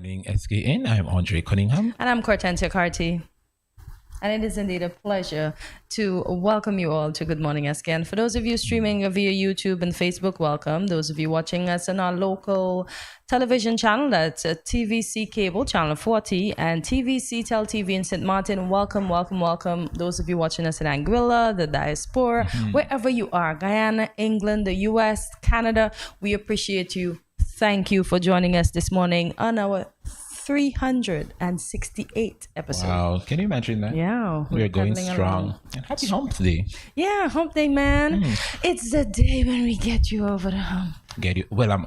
Morning SKN. I'm Andre Cunningham. And I'm Cortentia Carty. And it is indeed a pleasure to welcome you all to Good Morning SKN. For those of you streaming via YouTube and Facebook, welcome. Those of you watching us on our local television channel, that's TVC Cable, Channel 40, and TVC Tel TV in St. Martin, welcome. Those of you watching us in Anguilla, the diaspora, wherever you are, Guyana, England, the US, Canada, we appreciate you. Thank you for joining us this morning on our 368 episode. Wow, can you imagine that? Yeah. We're going strong. And happy hump day. Yeah, hump day, man. It's the day when we get you over the hump. Well, I'm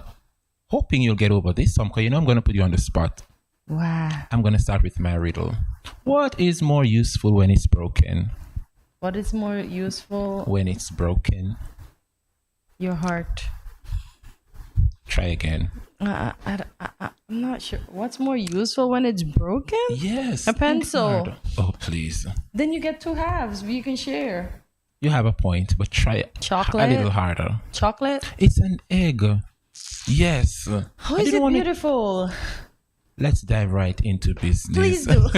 hoping you'll get over this some, because I'm going to put you on the spot. Wow. I'm going to start with my riddle. What is more useful when it's broken? What is more useful? When it's broken. Your heart. Try again. I'm not sure. What's more useful when it's broken? Yes. A pencil. Oh, please. Then you get two halves. You can share. You have a point, but try Chocolate. a little harder. Chocolate. It's an egg. Yes. How is it beautiful? Let's dive right into business. Please do.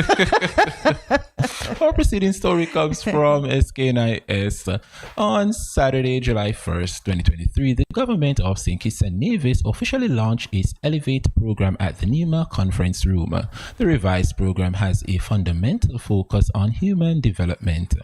Our preceding story comes from SKNIS. On Saturday, July 1st, 2023, the government of St. Kitts and Nevis officially launched its Elevate program at the NEMA conference room. The revised program has a fundamental focus on human development.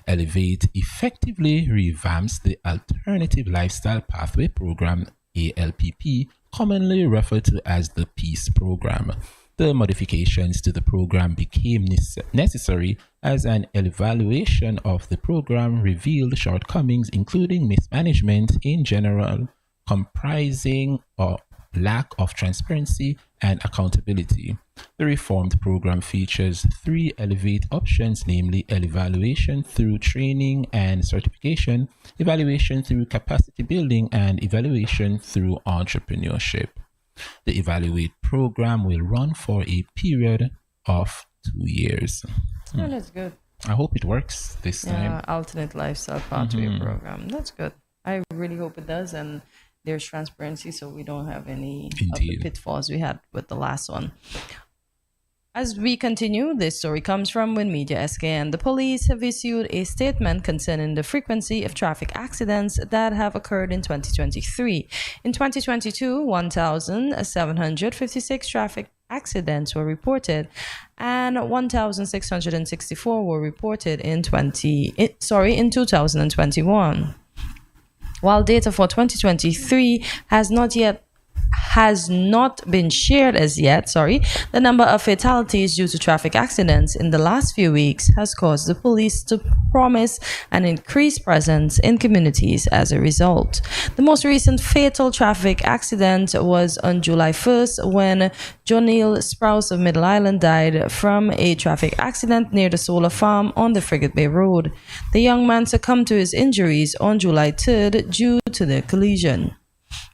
Elevate effectively revamps the Alternative Lifestyle Pathway Program, ALPP, commonly referred to as the PEACE program. The modifications to the program became necessary as an evaluation of the program revealed shortcomings, including mismanagement in general, comprising a lack of transparency and accountability. The reformed program features 3 Elevate options, namely evaluation through training and certification, evaluation through capacity building, and evaluation through entrepreneurship. The Evaluate program will run for a period of 2 years. Yeah, that's good. I hope it works this time. Alternate Lifestyle Pathway program. That's good. I really hope it does, and there's transparency, so we don't have any of the pitfalls we had with the last one. As we continue, this story comes from Win Media SKN. The police have issued a statement concerning the frequency of traffic accidents that have occurred in 2023. In 2022, 1,756 traffic accidents were reported, and 1,664 were reported in 2021. While data for 2023 has not been shared as yet, the number of fatalities due to traffic accidents in the last few weeks has caused the police to promise an increased presence in communities as a result. The most recent fatal traffic accident was on July 1st when Jonil Sprouse of Middle Island died from a traffic accident near the solar farm on the Frigate Bay Road. The young man succumbed to his injuries on July 3rd due to the collision.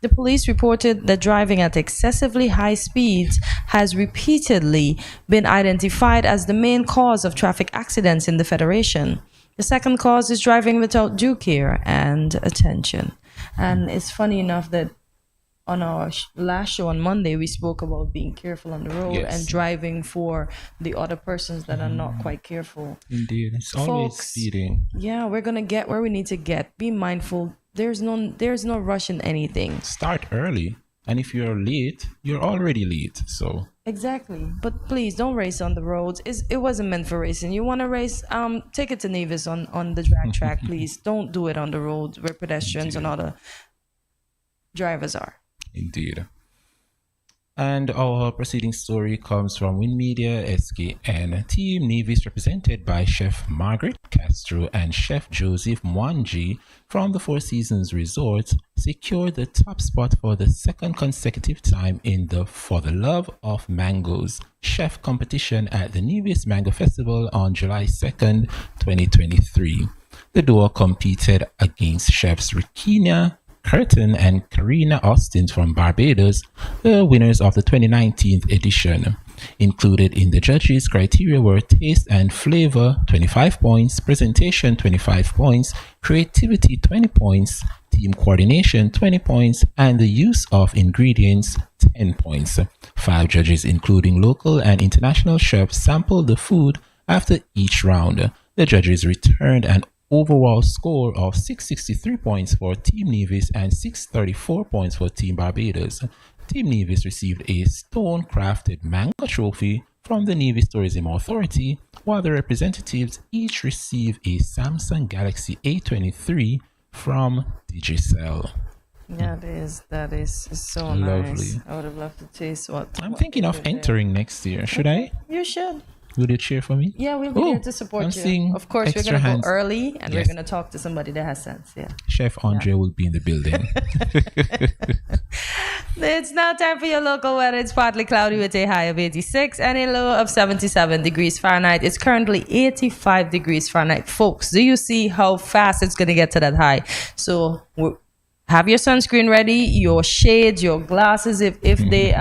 The police reported that driving at excessively high speeds has repeatedly been identified as the main cause of traffic accidents in the Federation. The second cause is driving without due care and attention. And it's funny enough that on our last show on Monday, we spoke about being careful on the road and driving for the other persons that are not quite careful. Indeed. It's always speeding. Yeah, we're going to get where we need to get. Be mindful. There's no rush in anything. Start early, and if you're late, you're already late. So exactly. But please don't race on the roads. It wasn't meant for racing. You want to race? Take it to Nevis on the drag track, please. Don't do it on the roads where pedestrians and other drivers are. Indeed. And our preceding story comes from Win Media SKN. Team Nevis, represented by Chef Margaret Castro and Chef Joseph Mwanji from the Four Seasons Resort, secured the top spot for the second consecutive time in the For the Love of Mangoes chef competition at the Nevis Mango Festival on July 2nd, 2023. The duo competed against chefs Rikina Curtin and Karina Austin from Barbados, the winners of the 2019 edition. Included in the judges' criteria were taste and flavor 25 points, presentation 25 points, creativity 20 points, team coordination 20 points, and the use of ingredients 10 points. 5 judges, including local and international chefs, sampled the food after each round. The judges returned an overall score of 663 points for Team Nevis and 634 points for Team Barbados. Team Nevis received a stone-crafted manga trophy from the Nevis Tourism Authority, while the representatives each received a Samsung Galaxy A23 from Digicel. Yeah, that is so Lovely. nice. I would have loved to taste what. I'm thinking of entering next year. Should I? You should. Would you cheer for me? Yeah, we'll be there to support I'm you. seeing Of course, we're extra going to go hands. early and we're Yes. going to talk to somebody that has sense. Yeah. Chef Andre will be in the building. It's now time for your local weather. It's partly cloudy with a high of 86 and a low of 77 degrees Fahrenheit. It's currently 85 degrees Fahrenheit. Folks, do you see how fast it's going to get to that high? So have your sunscreen ready, your shades, your glasses. If they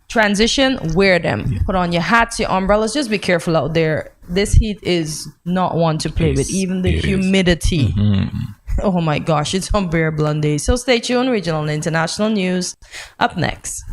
transition, wear them. Yeah. Put on your hats, your umbrellas. Just be careful out there. This heat is not one to play with. Even the humidity. Oh my gosh, it's unbearable on days. So stay tuned. Regional and international news up next.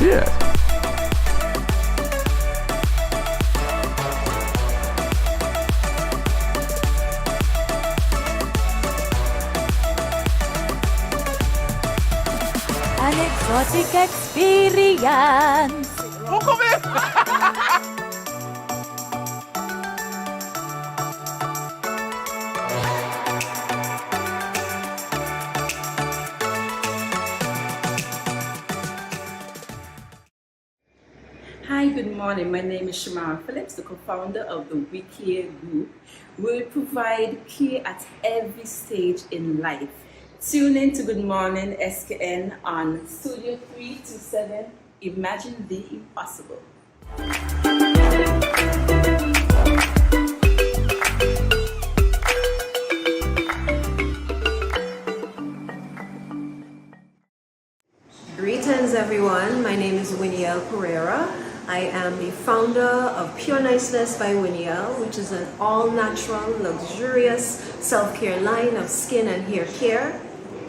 Yeah. An exotic experience. Hi, good morning. My name is Shimara Phillips, the co-founder of the We Care Group. We provide care at every stage in life. Tune in to Good Morning SKN on Studio 327. Imagine the impossible. Greetings everyone, my name is Winiel Pereira. I am the founder of Pure Niceness by Winiel, which is an all-natural, luxurious self-care line of skin and hair care.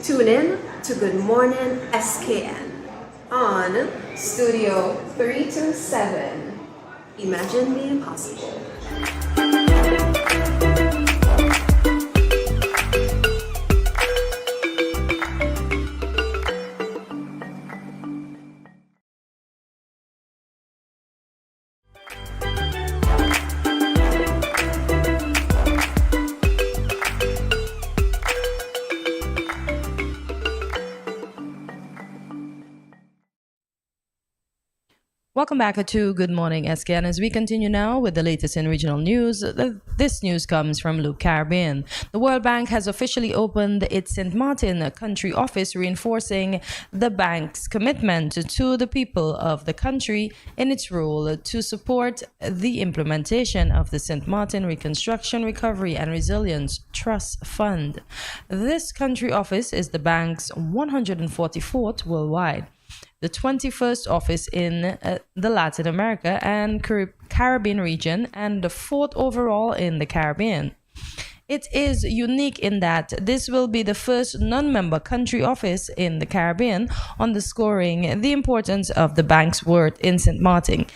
Tune in to Good Morning SKN on Studio 327. Imagine the impossible. Welcome back to Good Morning SKN. As we continue now with the latest in regional news, this news comes from Loop Caribbean. The World Bank has officially opened its St. Martin country office, reinforcing the bank's commitment to the people of the country in its role to support the implementation of the St. Martin Reconstruction, Recovery and Resilience Trust Fund. This country office is the bank's 144th worldwide, the 21st office in the Latin America and Caribbean region, and the 4th overall in the Caribbean. It is unique in that this will be the first non-member country office in the Caribbean, underscoring the importance of the bank's work in St. Martin,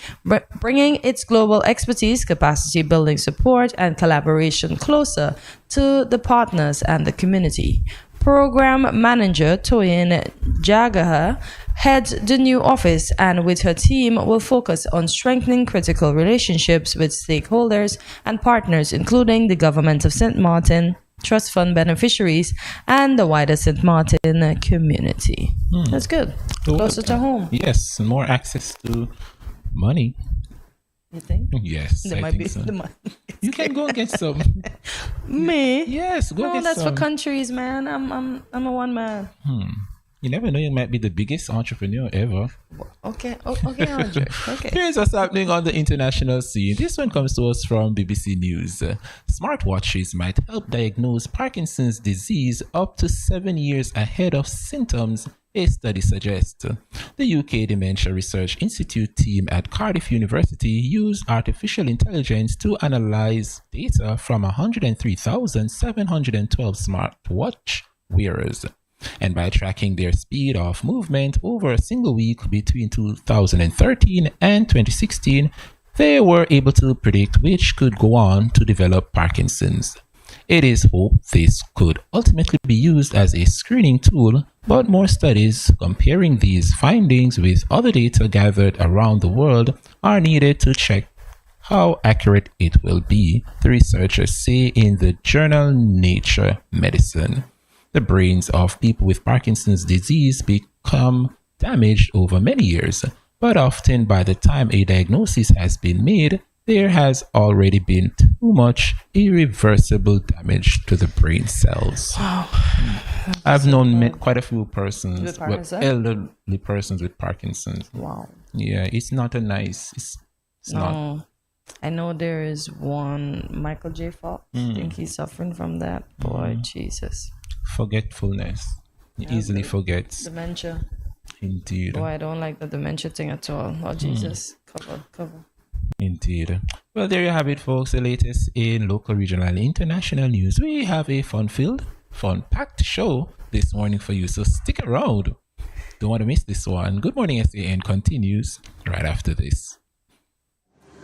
bringing its global expertise, capacity building support, and collaboration closer to the partners and the community. Program Manager Toyin Jagaha heads the new office and with her team will focus on strengthening critical relationships with stakeholders and partners, including the government of St. Martin, trust fund beneficiaries, and the wider St. Martin community. That's good. Closer to home. Yes, more access to money. You think? Yes, There I might think be so. the money. You can go and get some. Me? Yes, go No, get that's some. for countries, man. I'm a one man. You never know, you might be the biggest entrepreneur ever. Okay, okay, Andre. Okay. Here's what's happening on the international scene. This one comes to us from BBC News. Smartwatches might help diagnose Parkinson's disease up to 7 years ahead of symptoms, a study suggests. The UK Dementia Research Institute team at Cardiff University used artificial intelligence to analyze data from 103,712 smartwatch wearers. And by tracking their speed of movement over a single week between 2013 and 2016, they were able to predict which could go on to develop Parkinson's. It is hoped this could ultimately be used as a screening tool, but more studies comparing these findings with other data gathered around the world are needed to check how accurate it will be, the researchers say in the journal Nature Medicine. The brains of people with Parkinson's disease become damaged over many years, but often by the time a diagnosis has been made, there has already been too much irreversible damage to the brain cells. Wow. I've known quite a few persons, With Parkinson's? elderly persons with Parkinson's. Wow. Yeah, it's not a nice. It's not. No. I know there is one, Michael J. Fox. I think he's suffering from that. Boy, Jesus. Forgetfulness. He easily forgets. Dementia. Indeed. Boy, I don't like the dementia thing at all. Oh, Jesus. Cover. Indeed. Well, there you have it, folks. The latest in local, regional, and international news. We have a fun-filled, fun-packed show this morning for you, so stick around. Don't want to miss this one. Good Morning SKN continues right after this.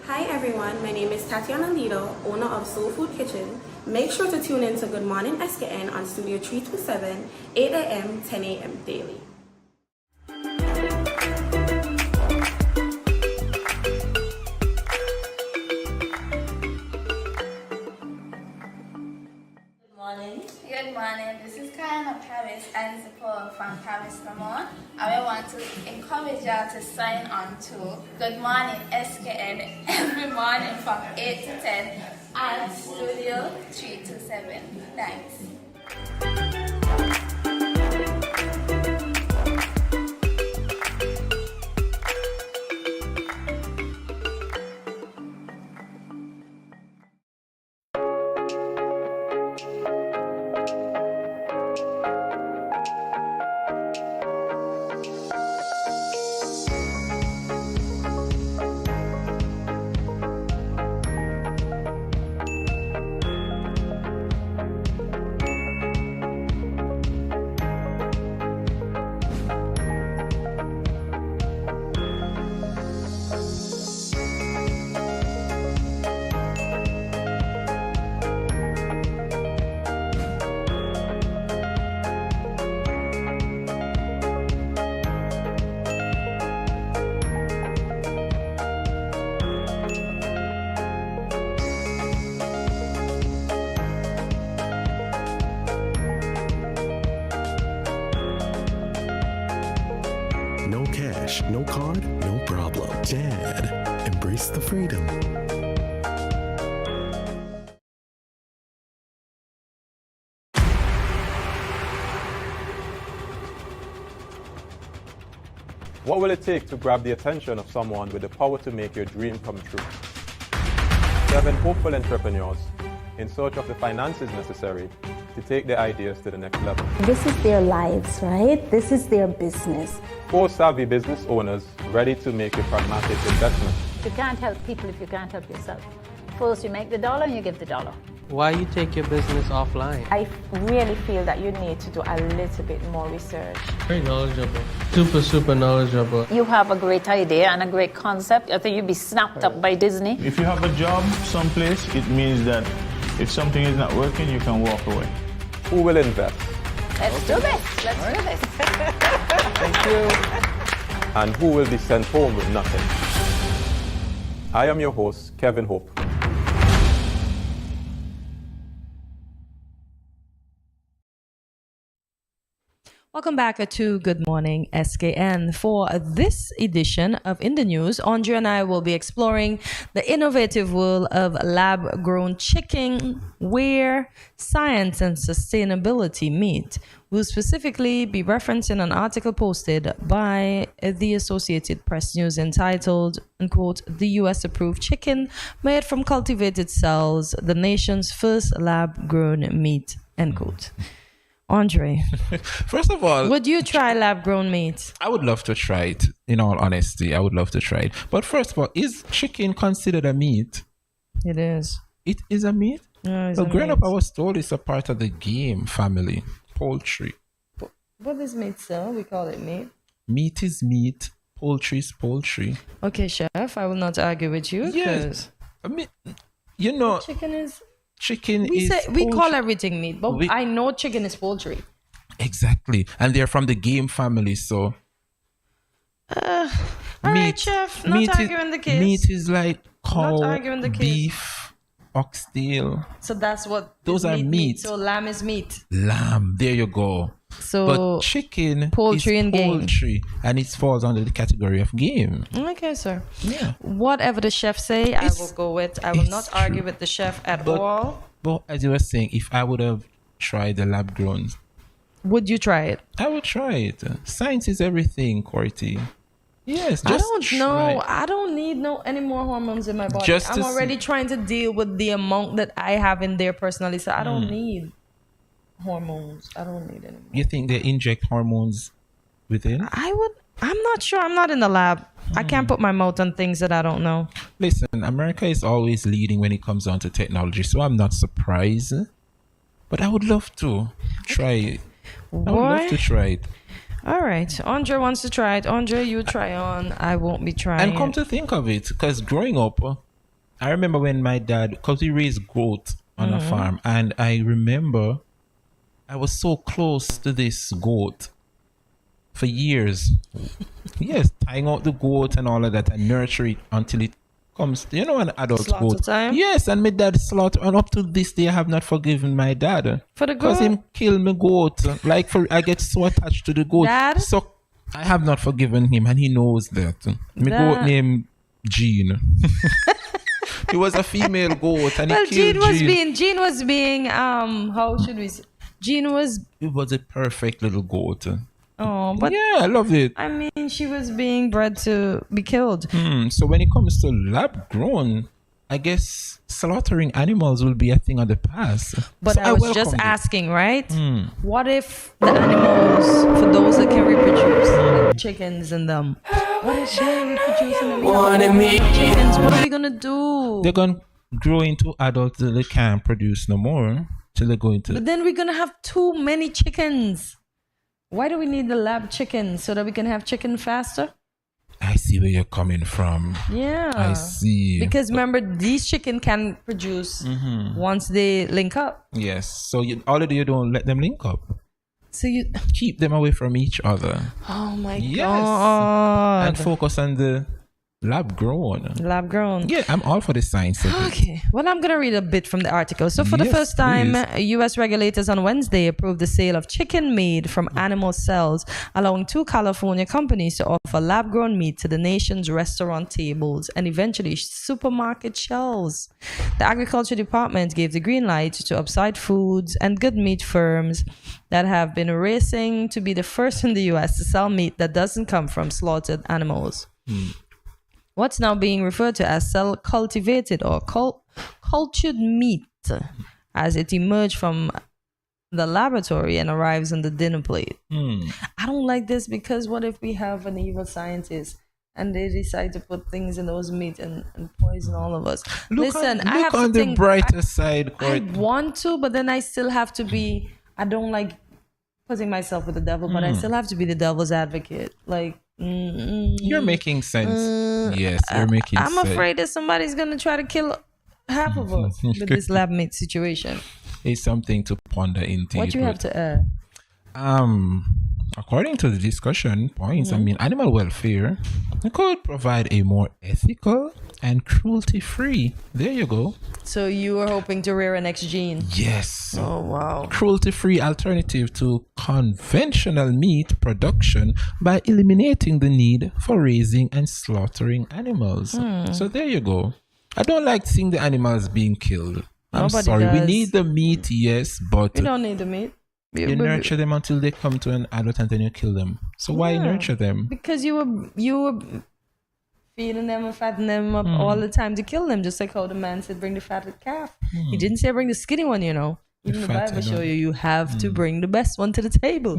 Hi everyone, my name is Tatiana Lido, owner of Soul Food Kitchen. Make sure to tune in to Good Morning SKN on Studio 327, 8 a.m., 10 a.m. daily. Good morning. This is Kayana Paris and support from Paris, Vermont. I want to encourage y'all to sign on to Good Morning SKN every morning from 8 to 10 at Studio 327. Thanks. No cash, no card, no problem. Dad, embrace the freedom. What will it take to grab the attention of someone with the power to make your dream come true? 7 hopeful entrepreneurs in search of the finances necessary to take their ideas to the next level. This is their lives, right? This is their business. 4 savvy business owners ready to make a pragmatic investment. You can't help people if you can't help yourself. First, you make the dollar and you give the dollar. why you take your business offline? I really feel that you need to do a little bit more research. Very knowledgeable. Super knowledgeable. You have a great idea and a great concept. I think you'd be snapped up by Disney. If you have a job someplace, it means that if something is not working, you can walk away. Who will invest? Let's do this. Let's do this. Thank you. And who will be sent home with nothing? I am your host, Kevin Hope. Welcome back to Good Morning SKN. For this edition of In the News, Andre and I will be exploring the innovative world of lab-grown chicken, where science and sustainability meet. We'll specifically be referencing an article posted by the Associated Press News entitled, unquote, "The US-approved chicken made from cultivated cells, the nation's first lab-grown meat," end quote. Andre, first of all, would you try lab-grown meat? I would love to try it. In all honesty, I would love to try it. But first of all, is chicken considered a meat? It is. It is a meat? No, well, growing up, I was told it's a part of the game family, poultry. What is meat, sir? We call it meat. Meat is meat. Poultry is poultry. Okay, chef, I will not argue with you. Yes. I mean, you know, chicken is... Chicken we call everything meat, but I know chicken is poultry. Exactly. And they're from the game family, so... all right, chef. Not arguing the case. Meat is like cow, beef, oxtail. So that's what... Those are meat. So lamb is meat. Lamb. There you go. So but chicken poultry is and poultry, game. And it falls under the category of game. Okay, sir. Yeah. Whatever the chef say, I will go with. I will not argue with the chef at all. But as you were saying, if I would have tried the lab grown, would you try it? I would try it. Science is everything, Corty. Yes, I don't know. I don't need any more hormones in my body. I'm already trying to deal with the amount that I have in there personally, so I don't need hormones. I don't need any more. You think they inject hormones within? I'm not sure. I'm not in the lab. I can't put my mouth on things that I don't know. Listen, America is always leading when it comes down to technology, so I'm not surprised. But I would love to try it. I would love to try it. All right. Andre wants to try it. Andre, you try on. I won't be trying. And come to think of it, because growing up, I remember when my dad, because we raised goat on a farm, and I remember I was so close to this goat for years. Yes, tying out the goat and all of that and nurture it until it comes, an adult slaughter goat. Time? Yes, and my dad slaughtered, and up to this day I have not forgiven my dad. For the goat? Because him kill my goat. I get so attached to the goat. Dad? So I have not forgiven him, and he knows that. My goat named Jean. He was a female goat, and he killed Jean. Jean was being, how should we say? It was a perfect little goat. Oh, but yeah, I love it. I mean, she was being bred to be killed. So when it comes to lab grown, I guess slaughtering animals will be a thing of the past. But so I was just asking, right? What if the animals, for those that can reproduce, like chickens and them, what if they're reproducing chickens? What are we gonna do? They're gonna grow into adults that they can't produce no more till they go into. But then we're gonna have too many chickens. Why do we need the lab chicken? So that we can have chicken faster? I see where you're coming from. Yeah. I see. Because remember, these chicken can produce once they link up. Yes. So already you don't let them link up. So you keep them away from each other. Oh my God. And focus on the lab grown. Lab grown. Yeah, I'm all for the science. Okay. Well, I'm going to read a bit from the article. So for the first time, U.S. regulators on Wednesday approved the sale of chicken made from animal cells, allowing 2 California companies to offer lab-grown meat to the nation's restaurant tables and eventually supermarket shelves. The Agriculture Department gave the green light to Upside Foods and Good Meat firms that have been racing to be the first in the U.S. to sell meat that doesn't come from slaughtered animals. What's now being referred to as cell-cultivated or cultured meat, as it emerged from the laboratory and arrives on the dinner plate. I don't like this because what if we have an evil scientist and they decide to put things in those meat and poison all of us. Listen, look I have on to the think. brighter side, I Court. want to, but then I still have to be. I don't like putting myself with the devil, but I still have to be the devil's advocate. Like, You're making sense. Yes, you're making sense. I'm afraid that somebody's gonna try to kill half of us with this lab meat situation. It's something to ponder indeed. What do you have to add? According to the discussion points, I mean, animal welfare could provide a more ethical and cruelty-free. There you go. So you were hoping to rear an X gene? Yes. Oh, wow. Cruelty-free alternative to conventional meat production by eliminating the need for raising and slaughtering animals. So there you go. I don't like seeing the animals being killed. I'm Nobody sorry. We does. need the meat, yes, but We don't need the meat. you nurture them until they come to an adult and then you kill them. So why nurture them? Because you were feeding them and fattening them up all the time to kill them, just like how the man said bring the fatted calf. He didn't say bring the skinny one, you know. Even the Bible show you have to bring the best one to the table.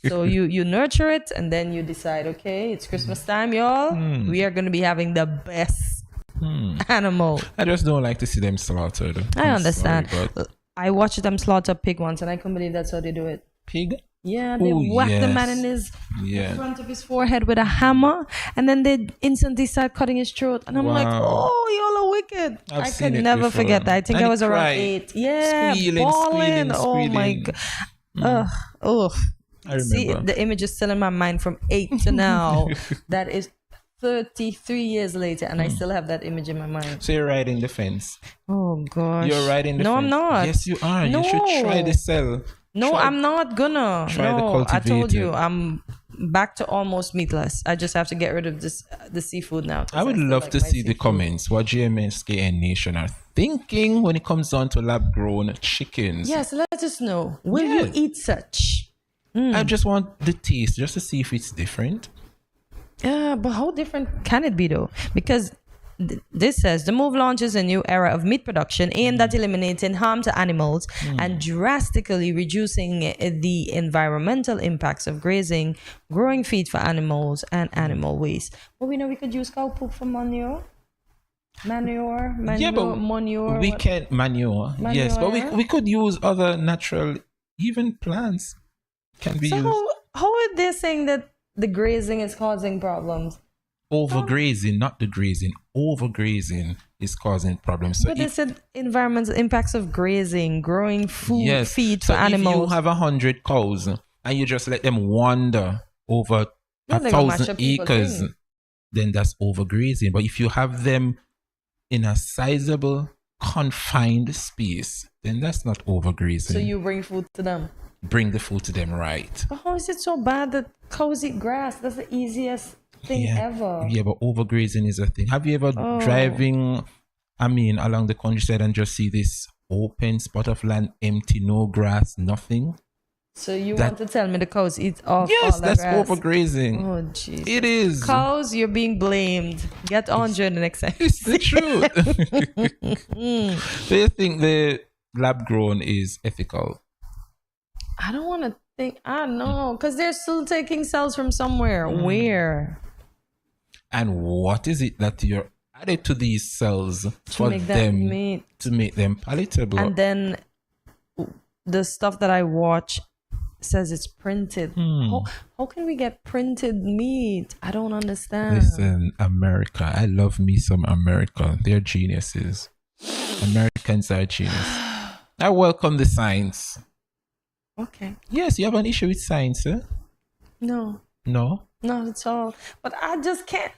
So you nurture it and then you decide, okay, it's Christmas time, y'all. We are going to be having the best animal. I just don't like to see them slaughtered. I I'm understand. sorry, but I watched them slaughter pig once and I couldn't believe that's how they do it. pig? Yeah, they whack the man in his front of his forehead with a hammer, and then they instantly start cutting his throat. And I'm like, oh, y'all are wicked. I could never forget that. I think I was around 8. Yeah, bawling. Oh my god. Ugh. I remember. See, the image is still in my mind from 8 to now. That is 33 years later, and I still have that image in my mind. So you're riding the fence. Oh gosh. You're riding the fence. No, I'm not. Yes, you are. No. You should try the cell. No, I'm not gonna. Try the No, I told you, cultivated. I'm back to almost meatless. I just have to get rid of the seafood now. I would love to see the comments what GMSKN Nation are thinking when it comes down to lab grown chickens. Yes, let us know. Will you eat such? I just want the taste just to see if it's different. Yeah, but how different can it be though? Because this says the move launches a new era of meat production aimed at eliminating harm to animals and drastically reducing the environmental impacts of grazing, growing feed for animals, and animal waste. But we know we could use cow poop for manure. Manure. Yeah, but manure. we can't manure. Yes, but we could use other natural, even plants can be used. How are they saying that the grazing is causing problems? Overgrazing, not the grazing. Overgrazing is causing problems. So But they said environmental impacts of grazing, growing food, feed for so animals. if you have 100 cows and you just let them wander over Yeah, they're gonna mash 1,000 up people's acres, things. then that's overgrazing. But if you have them in a sizable, confined space, then that's not overgrazing. So you bring food to them. Bring the food to them, right? But how is it so bad that cows eat grass? That's the easiest thing ever. Yeah, but overgrazing is a thing. Have you ever driving, along the countryside and just see this open spot of land, empty, no grass, nothing? So you want to tell me the cows eat off Yes, all the that's grass? overgrazing. Oh, Jesus. It is. Cows, you're being blamed. Get on during the next time. It's the truth. Do you think the lab grown is ethical? I don't want to think. I don't know. Because they're still taking cells from somewhere. Where? And what is it that you're added to these cells for make that them meat. to make them palatable? And then the stuff that I watch says it's printed. How can we get printed meat? I don't understand. Listen, America. I love me some America. They're geniuses. Americans are genius. I welcome the science. Okay. Yes, you have an issue with science, eh? No. No? Not at all. But I just can't.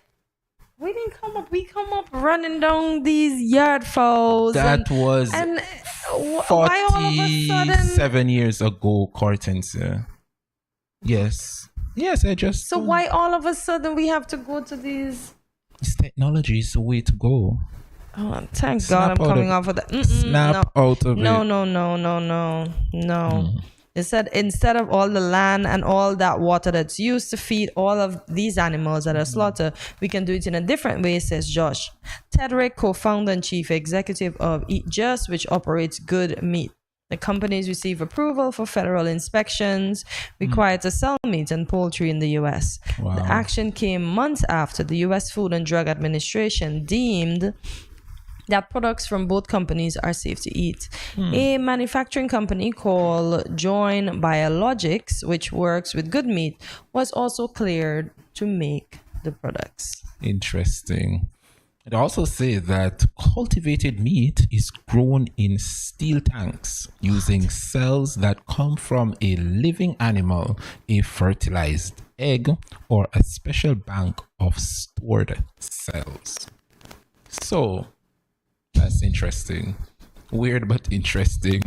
We didn't come up. We come up running down these yard fowls. That was and why all of a sudden? 47 years ago, Cortens. Yes. Yes, I just... So why all of a sudden we have to go to these? This technology is the way to go. Oh, thank God I'm coming off of that. Snap out of it. No. It said instead of all the land and all that water that's used to feed all of these animals that are slaughtered, we can do it in a different way, says Josh Tedrick, co-founder and chief executive of Eat Just, which operates Good Meat. The companies receive approval for federal inspections required to sell meat and poultry in the U.S. Wow. The action came months after the U.S. Food and Drug Administration deemed that products from both companies are safe to eat. A manufacturing company called Join Biologics, which works with Good Meat, was also cleared to make the products. Interesting. It also says that cultivated meat is grown in steel tanks using cells that come from a living animal, a fertilized egg, or a special bank of stored cells. So, that's interesting. Weird but interesting.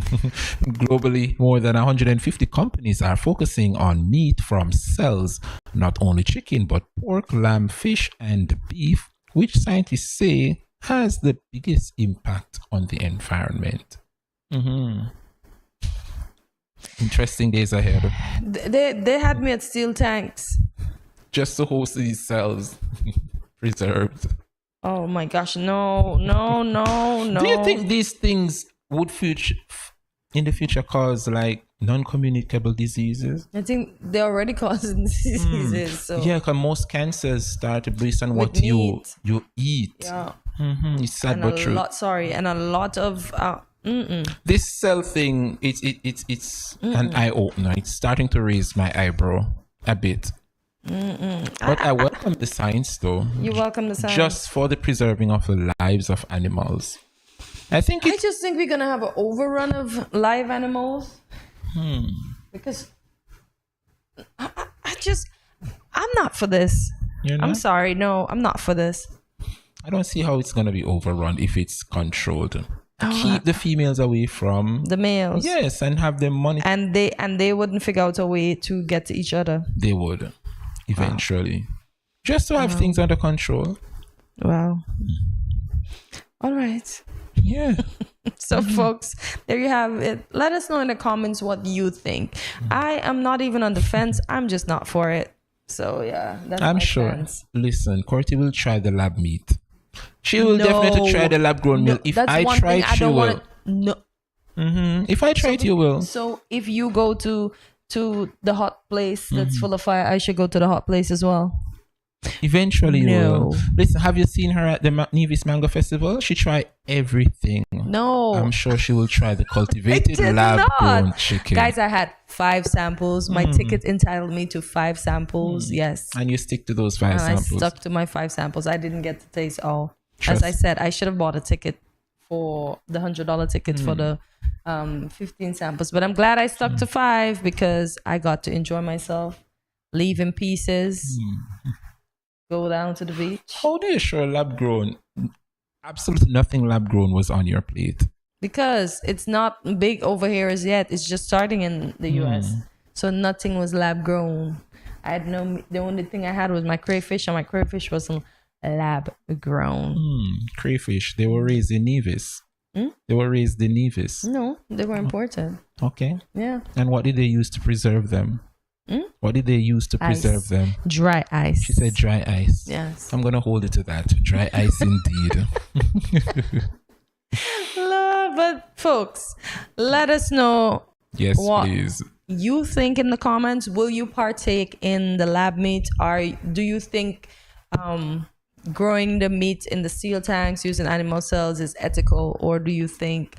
Globally, more than 150 companies are focusing on meat from cells, not only chicken, but pork, lamb, fish, and beef, which scientists say has the biggest impact on the environment. Interesting days ahead. They had me at steel tanks. Just to host these cells preserved. Oh my gosh, no. Do you think these things would in the future cause like non-communicable diseases? I think they're already causing diseases. So Yeah, because most cancers start based on what you eat. Yeah. It's sad and but true. And a lot of This cell thing, it's an eye opener. It's starting to raise my eyebrow a bit. But I welcome the science, though. You welcome the science just for the preserving of the lives of animals. I just think we're gonna have an overrun of live animals. Because I'm not for this. You're not? I'm sorry, no, I'm not for this. I don't see how it's gonna be overrun if it's controlled. Keep the females away from the males. Yes, and have them monitor. And they wouldn't figure out a way to get to each other. They would eventually, just to have things under control. Wow. All right. Yeah. So folks, there you have it. Let us know in the comments what you think. I am not even on the fence. I'm just not for it. So yeah, that's I'm my sure. stance. Listen, Courtney will try the lab meat. She will definitely try the lab grown milk. If I try it, she will. No. If I try it, you will. So if you go to the hot place that's full of fire, I should go to the hot place as well. Eventually, you will. Listen, have you seen her at the Nevis Mango Festival? She tried everything. No. I'm sure she will try the cultivated lab grown chicken. Guys, I had 5 samples. My ticket entitled me to 5 samples. Yes. And you stick to those 5 samples. I stuck to my 5 samples. I didn't get to taste all. Trust. As I said, I should have bought a ticket for the $100 ticket for the 15 samples. But I'm glad I stuck to 5 because I got to enjoy myself, leave in pieces, go down to the beach. How do you sure lab grown? Absolutely nothing lab grown was on your plate. Because it's not big over here as yet. It's just starting in the US. So nothing was lab grown. The only thing I had was my crayfish, and my crayfish wasn't lab grown. Crayfish, they were raised in Nevis. They were raised in Nevis. No, they were imported. Okay. Yeah. And what did they use to preserve them? What did they use to preserve them? Dry ice. She said dry ice. Yes. I'm going to hold it to that. Dry ice indeed. But folks, let us know what please. You think in the comments. Will you partake in the lab meat? Do you think growing the meat in the steel tanks using animal cells is ethical, or do you think,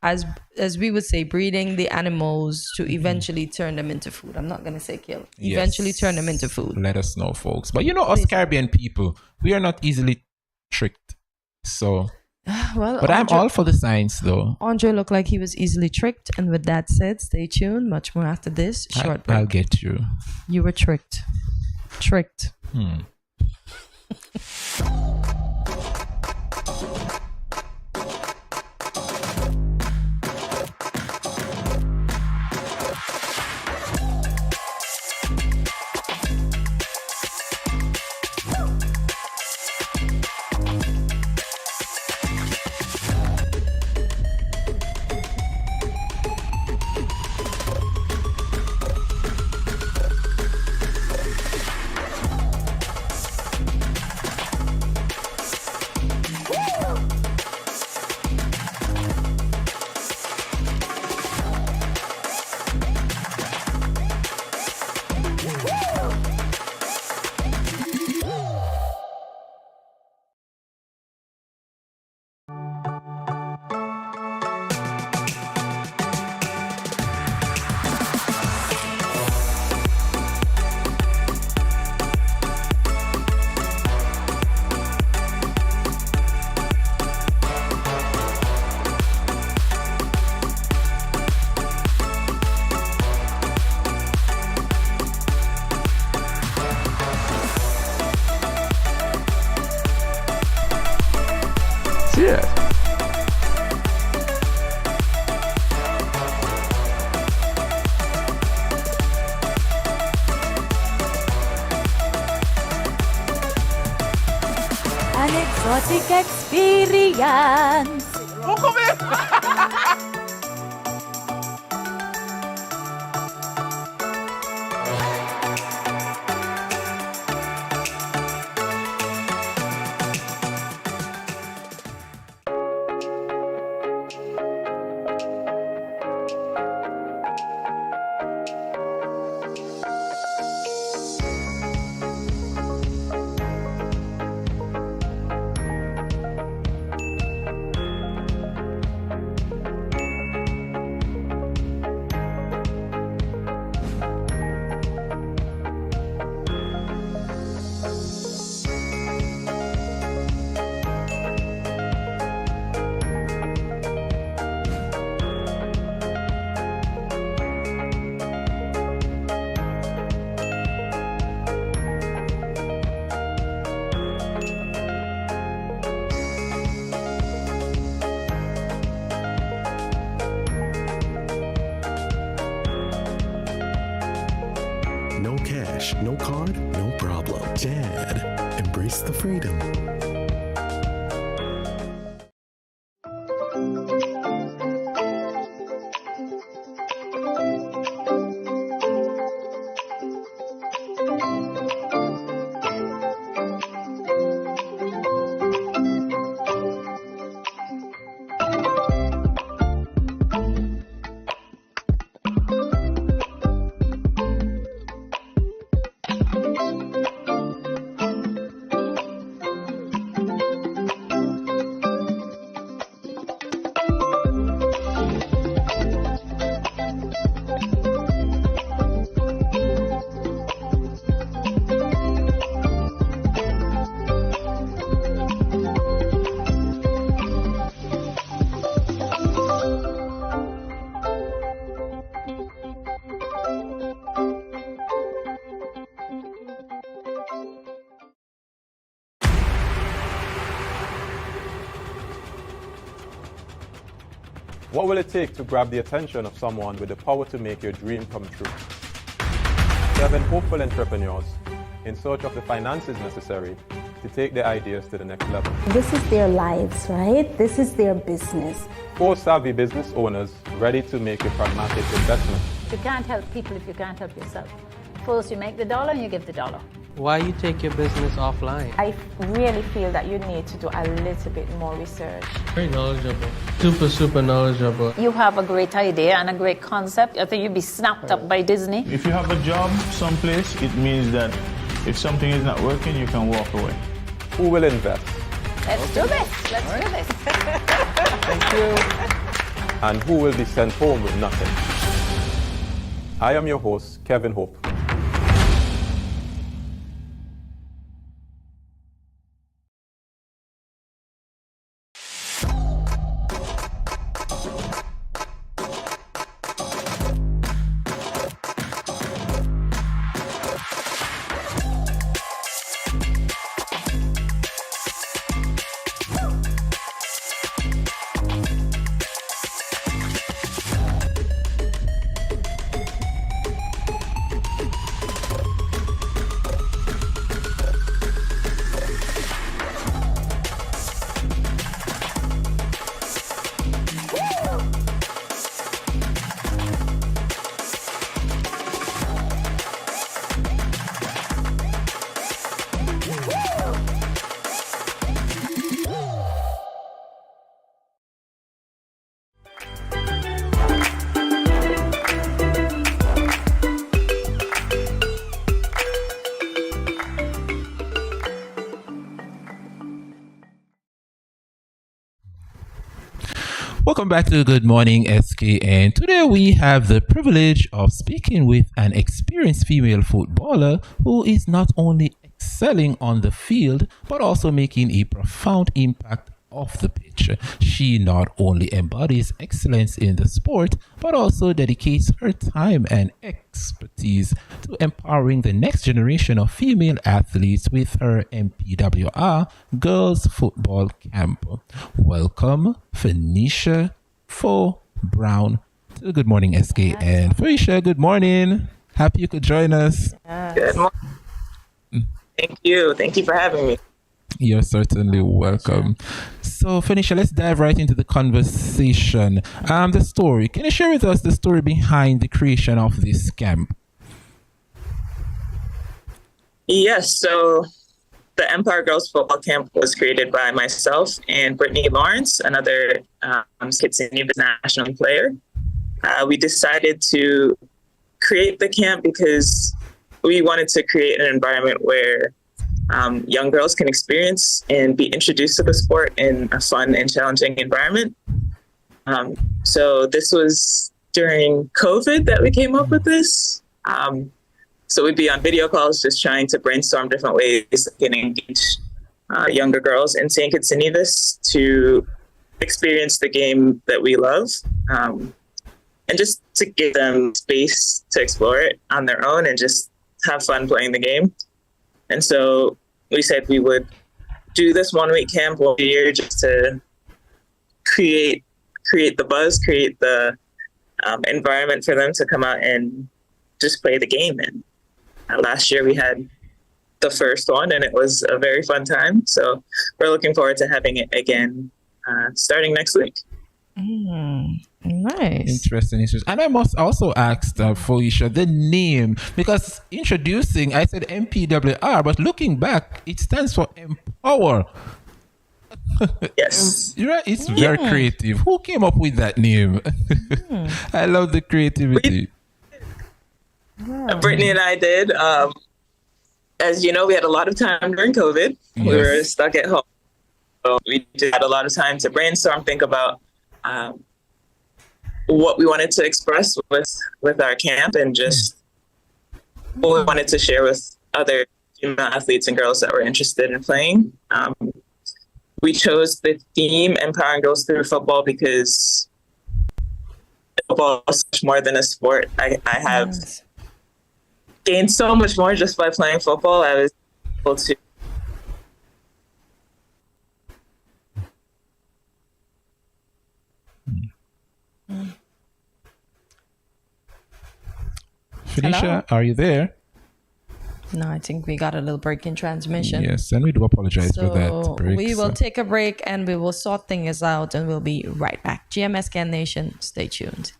as we would say, breeding the animals to eventually turn them into food? I'm not going to say kill. Eventually turn them into food. Let us know, folks. But us Caribbean people, we are not easily tricked. So, but I'm all for the science, though. Andre looked like he was easily tricked. And with that said, stay tuned. Much more after this short break. I'll get you. You were tricked. Tricked. exotic experience. No cash, no card, no problem. Dad, embrace the freedom. What will it take to grab the attention of someone with the power to make your dream come true? 7 hopeful entrepreneurs in search of the finances necessary to take their ideas to the next level. This is their lives, right? This is their business. 4 savvy business owners ready to make a pragmatic investment. You can't help people if you can't help yourself. First, you make the dollar and you give the dollar. Why you take your business offline? I really feel that you need to do a little bit more research. Very knowledgeable. Super knowledgeable. You have a great idea and a great concept. I think you'd be snapped up by Disney. If you have a job someplace, it means that if something is not working, you can walk away. Who will invest? Let's do this. Let's do this. Thank you. And who will be sent home with nothing? I am your host, Kevin Hope. Welcome back to Good Morning SKN. Today we have the privilege of speaking with an experienced female footballer who is not only excelling on the field but also making a profound impact off the pitch. She not only embodies excellence in the sport but also dedicates her time and expertise to empowering the next generation of female athletes with her MPWR Girls Football Camp. Welcome, Phoenicia Fo Brown, to Good Morning SKN. Phoenicia, good morning. Happy you could join us. Good morning. Thank you. Thank you for having me. You're certainly welcome. So, Phoenicia, let's dive right into the conversation. The story. Can you share with us the story behind the creation of this camp? Yes, so the Empire Girls Football Camp was created by myself and Brittany Lawrence, another Kitts and Nevis national player. We decided to create the camp because we wanted to create an environment where young girls can experience and be introduced to the sport in a fun and challenging environment. So this was during COVID that we came up with this. So we'd be on video calls just trying to brainstorm different ways that can engage younger girls in St. Kitts and Nevis to experience the game that we love, and just to give them space to explore it on their own and just have fun playing the game. And so we said we would do this 1 week camp one year just to create the buzz, create the environment for them to come out and just play the game. And last year we had the first one and it was a very fun time. So we're looking forward to having it again starting next week. Nice. Interesting. And I must also ask Felicia the name, because introducing, I said MPWR, but looking back, it stands for Empower. Yes. Right? It's very creative. Who came up with that name? I love the creativity. Brittany and I did. As you know, we had a lot of time during COVID. Yes. We were stuck at home. So we had a lot of time to brainstorm, think about what we wanted to express with our camp and just what we wanted to share with other female athletes and girls that were interested in playing. We chose the theme Empowering Girls Through Football because football is much more than a sport. I have gained so much more just by playing football. I was able to Felicia, are you there? No, I think we got a little break in transmission. Yes, and we do apologize for that break. We will take a break and we will sort things out and we'll be right back. GMSCAN Nation, stay tuned.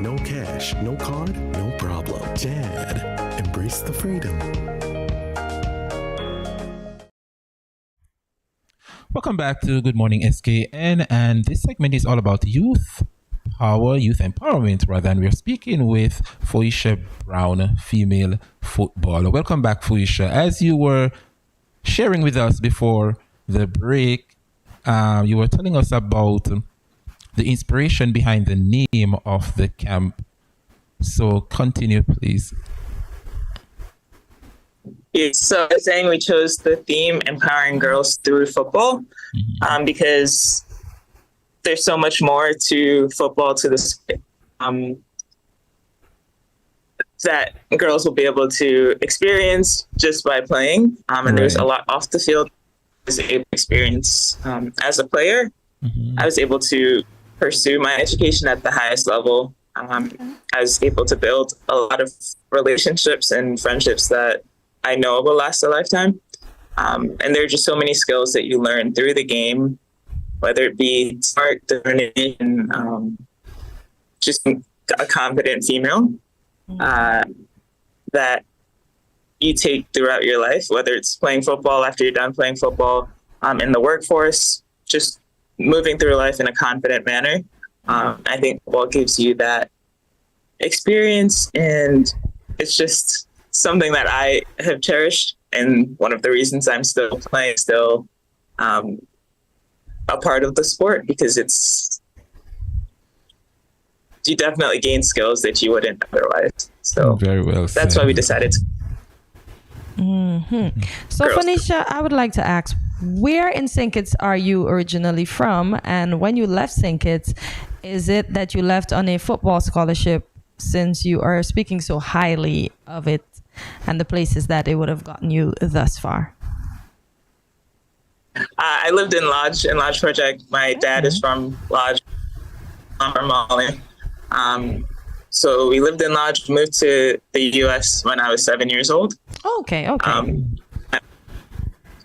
No cash, no card, no problem. Dad, embrace the freedom. Welcome back to Good Morning SKN, and this segment is all about youth power, youth empowerment, rather, and we're speaking with Felicia Brown, female footballer. Welcome back, Felicia. As you were sharing with us before the break, you were telling us about the inspiration behind the name of the camp. So continue, please. So I was saying we chose the theme Empowering Girls Through Football because there's so much more to football, to this that girls will be able to experience just by playing. And there's a lot off the field I was able to experience as a player. I was able to pursue my education at the highest level. I was able to build a lot of relationships and friendships that I know will last a lifetime. And there are just so many skills that you learn through the game, whether it be smart, determination, just a confident female, that you take throughout your life, whether it's playing football after you're done playing football, in the workforce, just moving through life in a confident manner. I think football gives you that experience, and it's just something that I have cherished, and one of the reasons I'm still playing, still a part of the sport, because you definitely gain skills that you wouldn't otherwise. So very well that's said. why we decided to. So, Phoenicia, I would like to ask, where in St. Kitts are you originally from? And when you left St. Kitts, is it that you left on a football scholarship, since you are speaking so highly of it and the places that it would have gotten you thus far? I lived in Lodge Project. My dad is from Lodge. I'm from Mali. So we lived in Lodge, moved to the U.S. when I was 7 years old. Okay.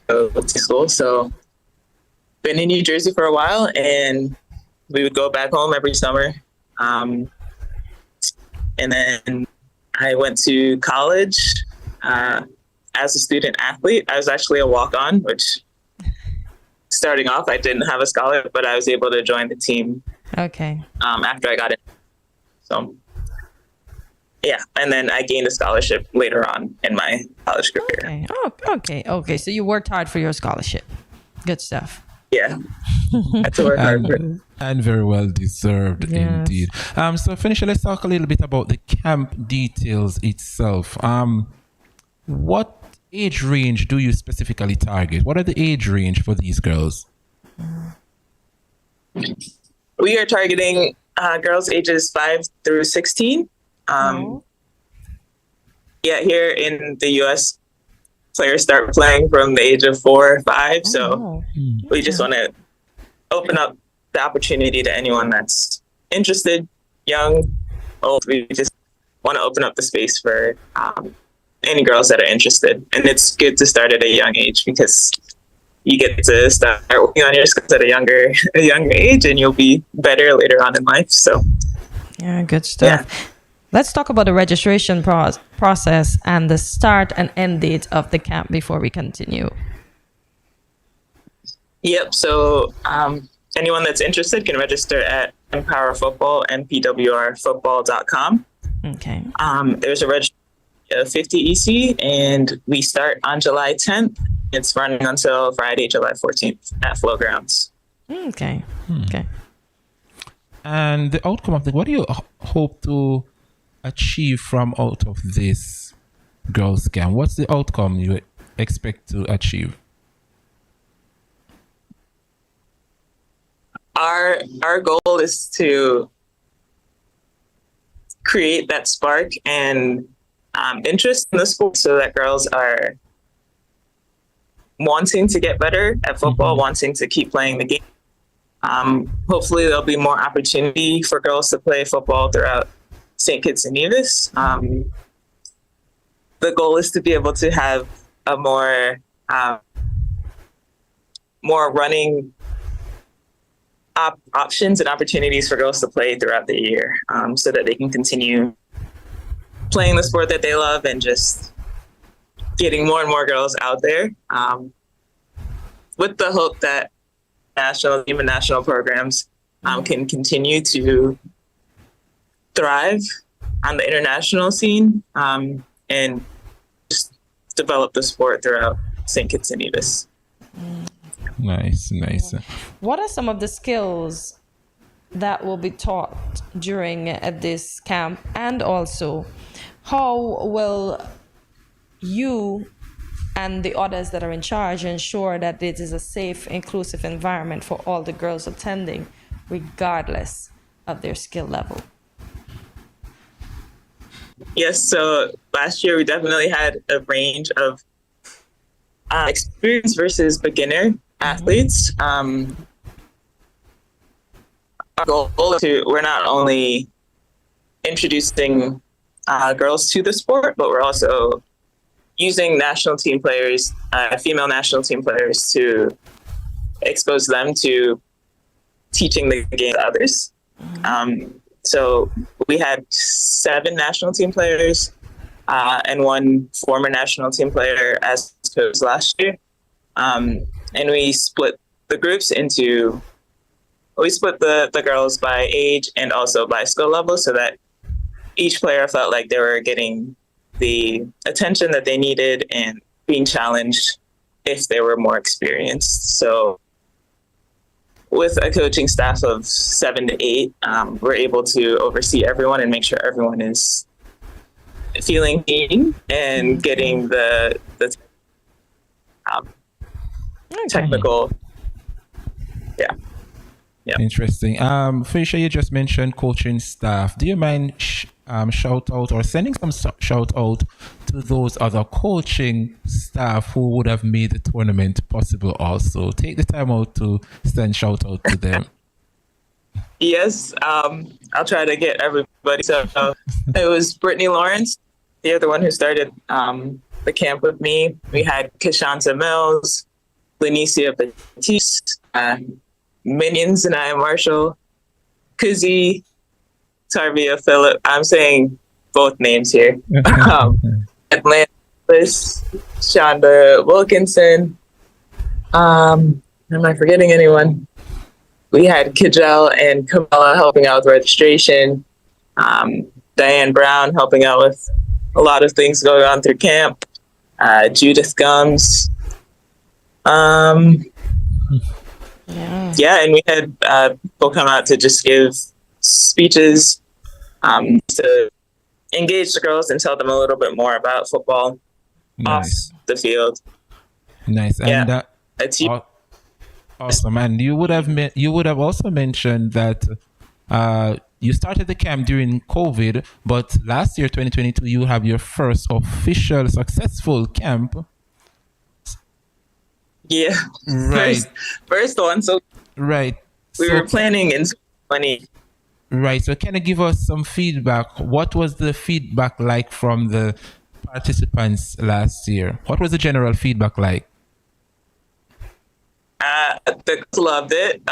To school. So been in New Jersey for a while, and we would go back home every summer. And then I went to college as a student athlete. I was actually a walk-on, which starting off, I didn't have a scholarship, but I was able to join the team. Okay. After I got in. So yeah, and then I gained a scholarship later on in my college career. Okay. So you worked hard for your scholarship. Good stuff. Yeah. Had to work hard for it. And very well deserved, indeed. So, Phoenicia, let's talk a little bit about the camp details itself. What age range do you specifically target? What are the age range for these girls? We are targeting girls ages 5 through 16. Yeah, here in the U.S., players start playing from the age of 4 or 5. So we just want to open up the opportunity to anyone that's interested, young, old. We just want to open up the space for any girls that are interested. And it's good to start at a young age, because you get to start working on your skills at a younger age, and you'll be better later on in life. So yeah, good stuff. Yeah. Let's talk about the registration process and the start and end date of the camp before we continue. Yep. So anyone that's interested can register at empowerfootball, mpwrfootball.com. Okay. There's a registration of 50 EC, and we start on July 10th. It's running until Friday, July 14th at Flow Grounds. Okay. And the outcome of what do you hope to achieve from out of this girls' camp? What's the outcome you expect to achieve? Our goal is to create that spark and interest in the sport, so that girls are wanting to get better at football, wanting to keep playing the game. Hopefully there'll be more opportunity for girls to play football throughout St. Kitts and Nevis. The goal is to be able to have a more running options and opportunities for girls to play throughout the year, so that they can continue playing the sport that they love, and just getting more and more girls out there, with the hope that national team and national programs can continue to thrive on the international scene, and just develop the sport throughout St. Kitts and Nevis. Nice. What are some of the skills that will be taught during this camp, and also how will you and the others that are in charge ensure that it is a safe, inclusive environment for all the girls attending, regardless of their skill level? Yes, so last year we definitely had a range of experienced versus beginner athletes. Our goal is we're not only introducing girls to the sport, but we're also using national team players, female national team players, to expose them to teaching the game to others. So we had 7 national team players and one former national team player as coach last year. And we split the groups into, we split the girls by age and also by skill level so that each player felt like they were getting the attention that they needed and being challenged if they were more experienced. So with a coaching staff of 7 to 8, we're able to oversee everyone and make sure everyone is feeling seen and getting the technical. Yeah. Interesting. Felicia, you just mentioned coaching staff. Do you mind shout out or sending some shout out to those other coaching staff who would have made the tournament possible also? Take the time out to send shout out to them. Yes, I'll try to get everybody. So it was Brittany Lawrence, the other one who started the camp with me. We had Kashanta Mills, Lenicia Batiste, Minions and I Marshall, Kuzi, Tarvia Phillip. I'm saying both names here. Atlantis, Shonda Wilkinson. Am I forgetting anyone? We had Kijel and Kamala helping out with registration. Diane Brown helping out with a lot of things going on through camp. Judith Gums. Yeah, and we had people come out to just give speeches to engage the girls and tell them a little bit more about football off the field. Nice. And awesome. And you would have also mentioned that you started the camp during COVID, but last year, 2022, you have your first official successful camp. Yeah. Right. First one. So right. We were planning in 2020. Right. So can you give us some feedback? What was the feedback like from the participants last year? What was the general feedback like? The girls loved it.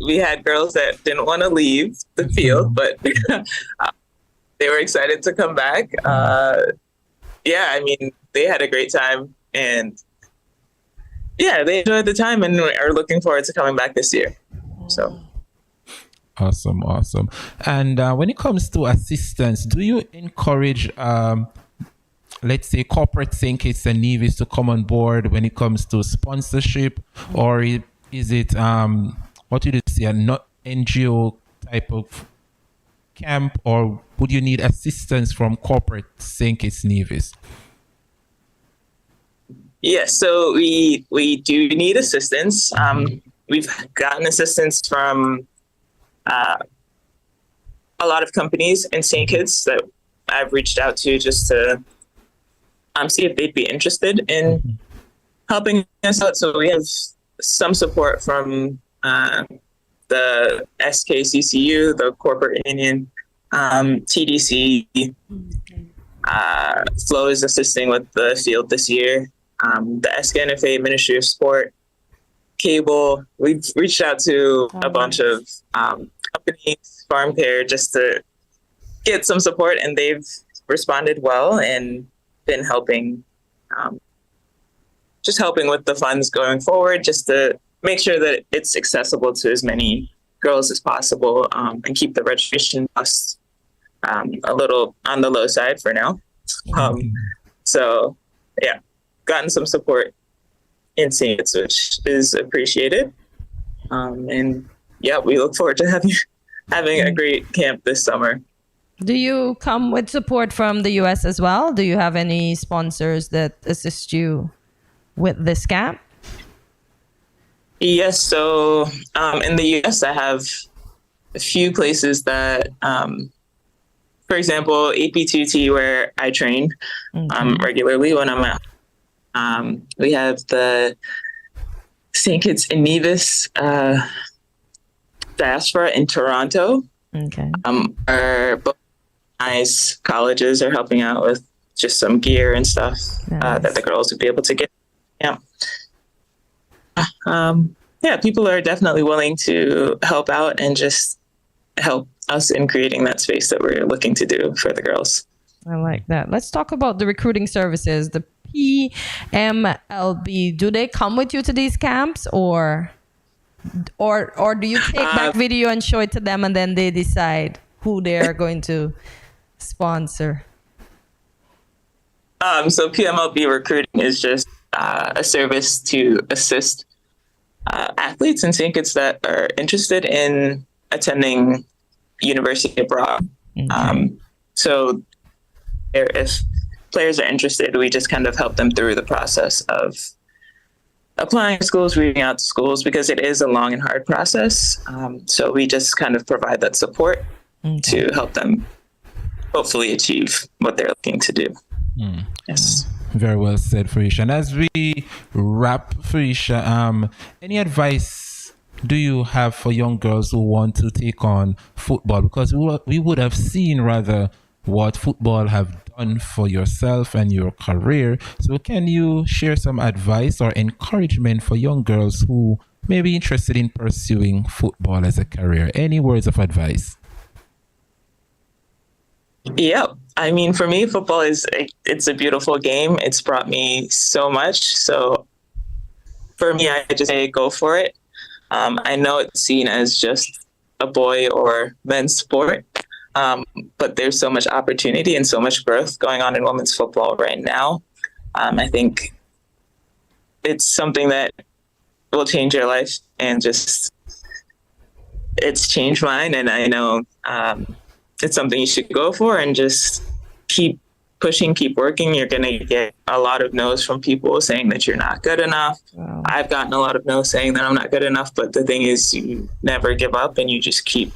We had girls that didn't want to leave the field, but they were excited to come back. Yeah, I mean, they had a great time, and yeah, they enjoyed the time and are looking forward to coming back this year. So awesome. And when it comes to assistance, do you encourage let's say corporate St. Kitts and Nevis to come on board when it comes to sponsorship, or is it what would you say, a not NGO type of camp, or would you need assistance from corporate St. Kitts Nevis? Yes, so we do need assistance. We've gotten assistance from a lot of companies in St. Kitts that I've reached out to just to see if they'd be interested in helping us out. So we have some support from the SKCCU, the corporate union, TDC. Flo is assisting with the field this year. The SKNFA Ministry of Sport, Cable. We've reached out to a bunch of companies, Farm Care, just to get some support, and they've responded well and been helping, just helping with the funds going forward, just to make sure that it's accessible to as many girls as possible, and keep the registration costs a little on the low side for now. So yeah, gotten some support in St. Kitts, which is appreciated. And yeah, we look forward to having a great camp this summer. Do you come with support from the US as well? Do you have any sponsors that assist you with this camp? Yes, so in the US, I have a few places that, for example, Ep.368, where I train regularly when I'm at. We have the St. Kitts and Nevis diaspora in Toronto. Okay. Our both nice colleges are helping out with just some gear and stuff that the girls would be able to get. Yeah. Yeah, people are definitely willing to help out and just help us in creating that space that we're looking to do for the girls. I like that. Let's talk about the recruiting services, the PMLB. Do they come with you to these camps, or do you take back video and show it to them, and then they decide who they are going to sponsor? So PMLB recruiting is just a service to assist athletes in St. Kitts that are interested in attending university abroad. So if players are interested, we just kind of help them through the process of applying to schools, reaching out to schools, because it is a long and hard process. So we just kind of provide that support to help them hopefully achieve what they're looking to do. Yes. Very well said, Felicia. And as we wrap, Felicia, any advice do you have for young girls who want to take on football? Because we would have seen rather what football have done for yourself and your career. So can you share some advice or encouragement for young girls who may be interested in pursuing football as a career? Any words of advice? Yeah, I mean, for me, football it's a beautiful game. It's brought me so much. So for me, I just say go for it. I know it's seen as just a boy or men's sport, but there's so much opportunity and so much growth going on in women's football right now. I think it's something that will change your life, and just it's changed mine. And I know it's something you should go for, and just keep pushing, keep working. You're going to get a lot of no's from people saying that you're not good enough. Wow. I've gotten a lot of no's saying that I'm not good enough, but the thing is, you never give up, and you just keep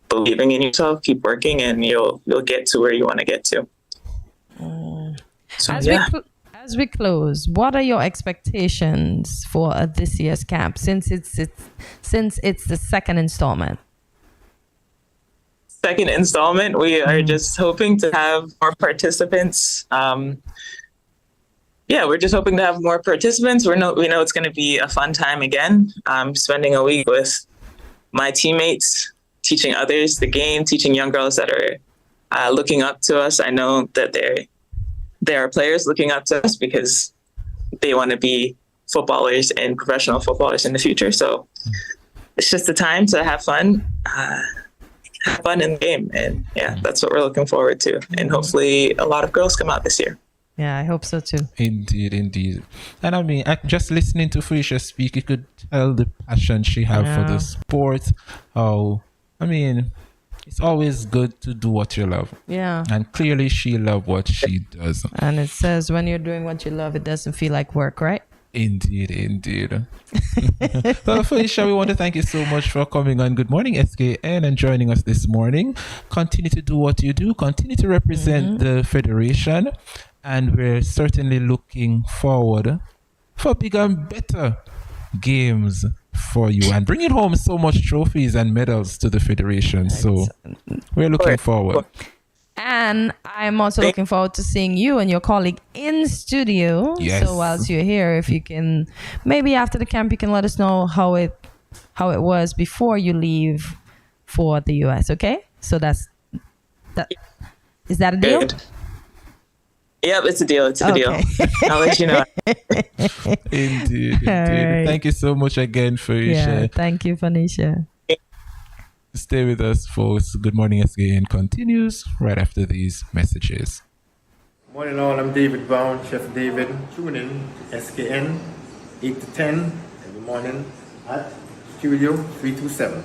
believing in yourself, keep working, and you'll get to where you want to get to. So, as we close, what are your expectations for this year's camp, since it's the second installment? Second installment, we are just hoping to have more participants. We're just hoping to have more participants. We know it's going to be a fun time again. Spending a week with my teammates, teaching others the game, teaching young girls that are looking up to us. I know that there are players looking up to us because they want to be footballers and professional footballers in the future. So it's just a time to have fun. Have fun in the game, and that's what we're looking forward to, and hopefully a lot of girls come out this year. Yeah, I hope so too. Indeed. And I mean, just listening to Felicia speak, you could tell the passion she has for the sport. It's always good to do what you love. Yeah. And clearly she loves what she does. And it says when you're doing what you love, it doesn't feel like work, right? Indeed. Well, Felicia, we want to thank you so much for coming on Good Morning SKN and joining us this morning. Continue to do what you do. Continue to represent the Federation. And we're certainly looking forward for bigger and better games for you, and bringing home so much trophies and medals to the Federation. So we're looking forward. And I'm also looking forward to seeing you and your colleague in studio. Yes. So whilst you're here, if you can, maybe after the camp, you can let us know how it was before you leave for the US. Okay? So is that a deal? Good. Yep, it's a deal. It's a deal. I'll let you know. Indeed. Right. Thank you so much again, Felicia. Yeah, thank you, Phanisha. Stay with us, folks. Good Morning SKN continues right after these messages. Morning all, I'm David Brown, Chef David. Tune in to SKN 8 to 10 every morning at Studio 327.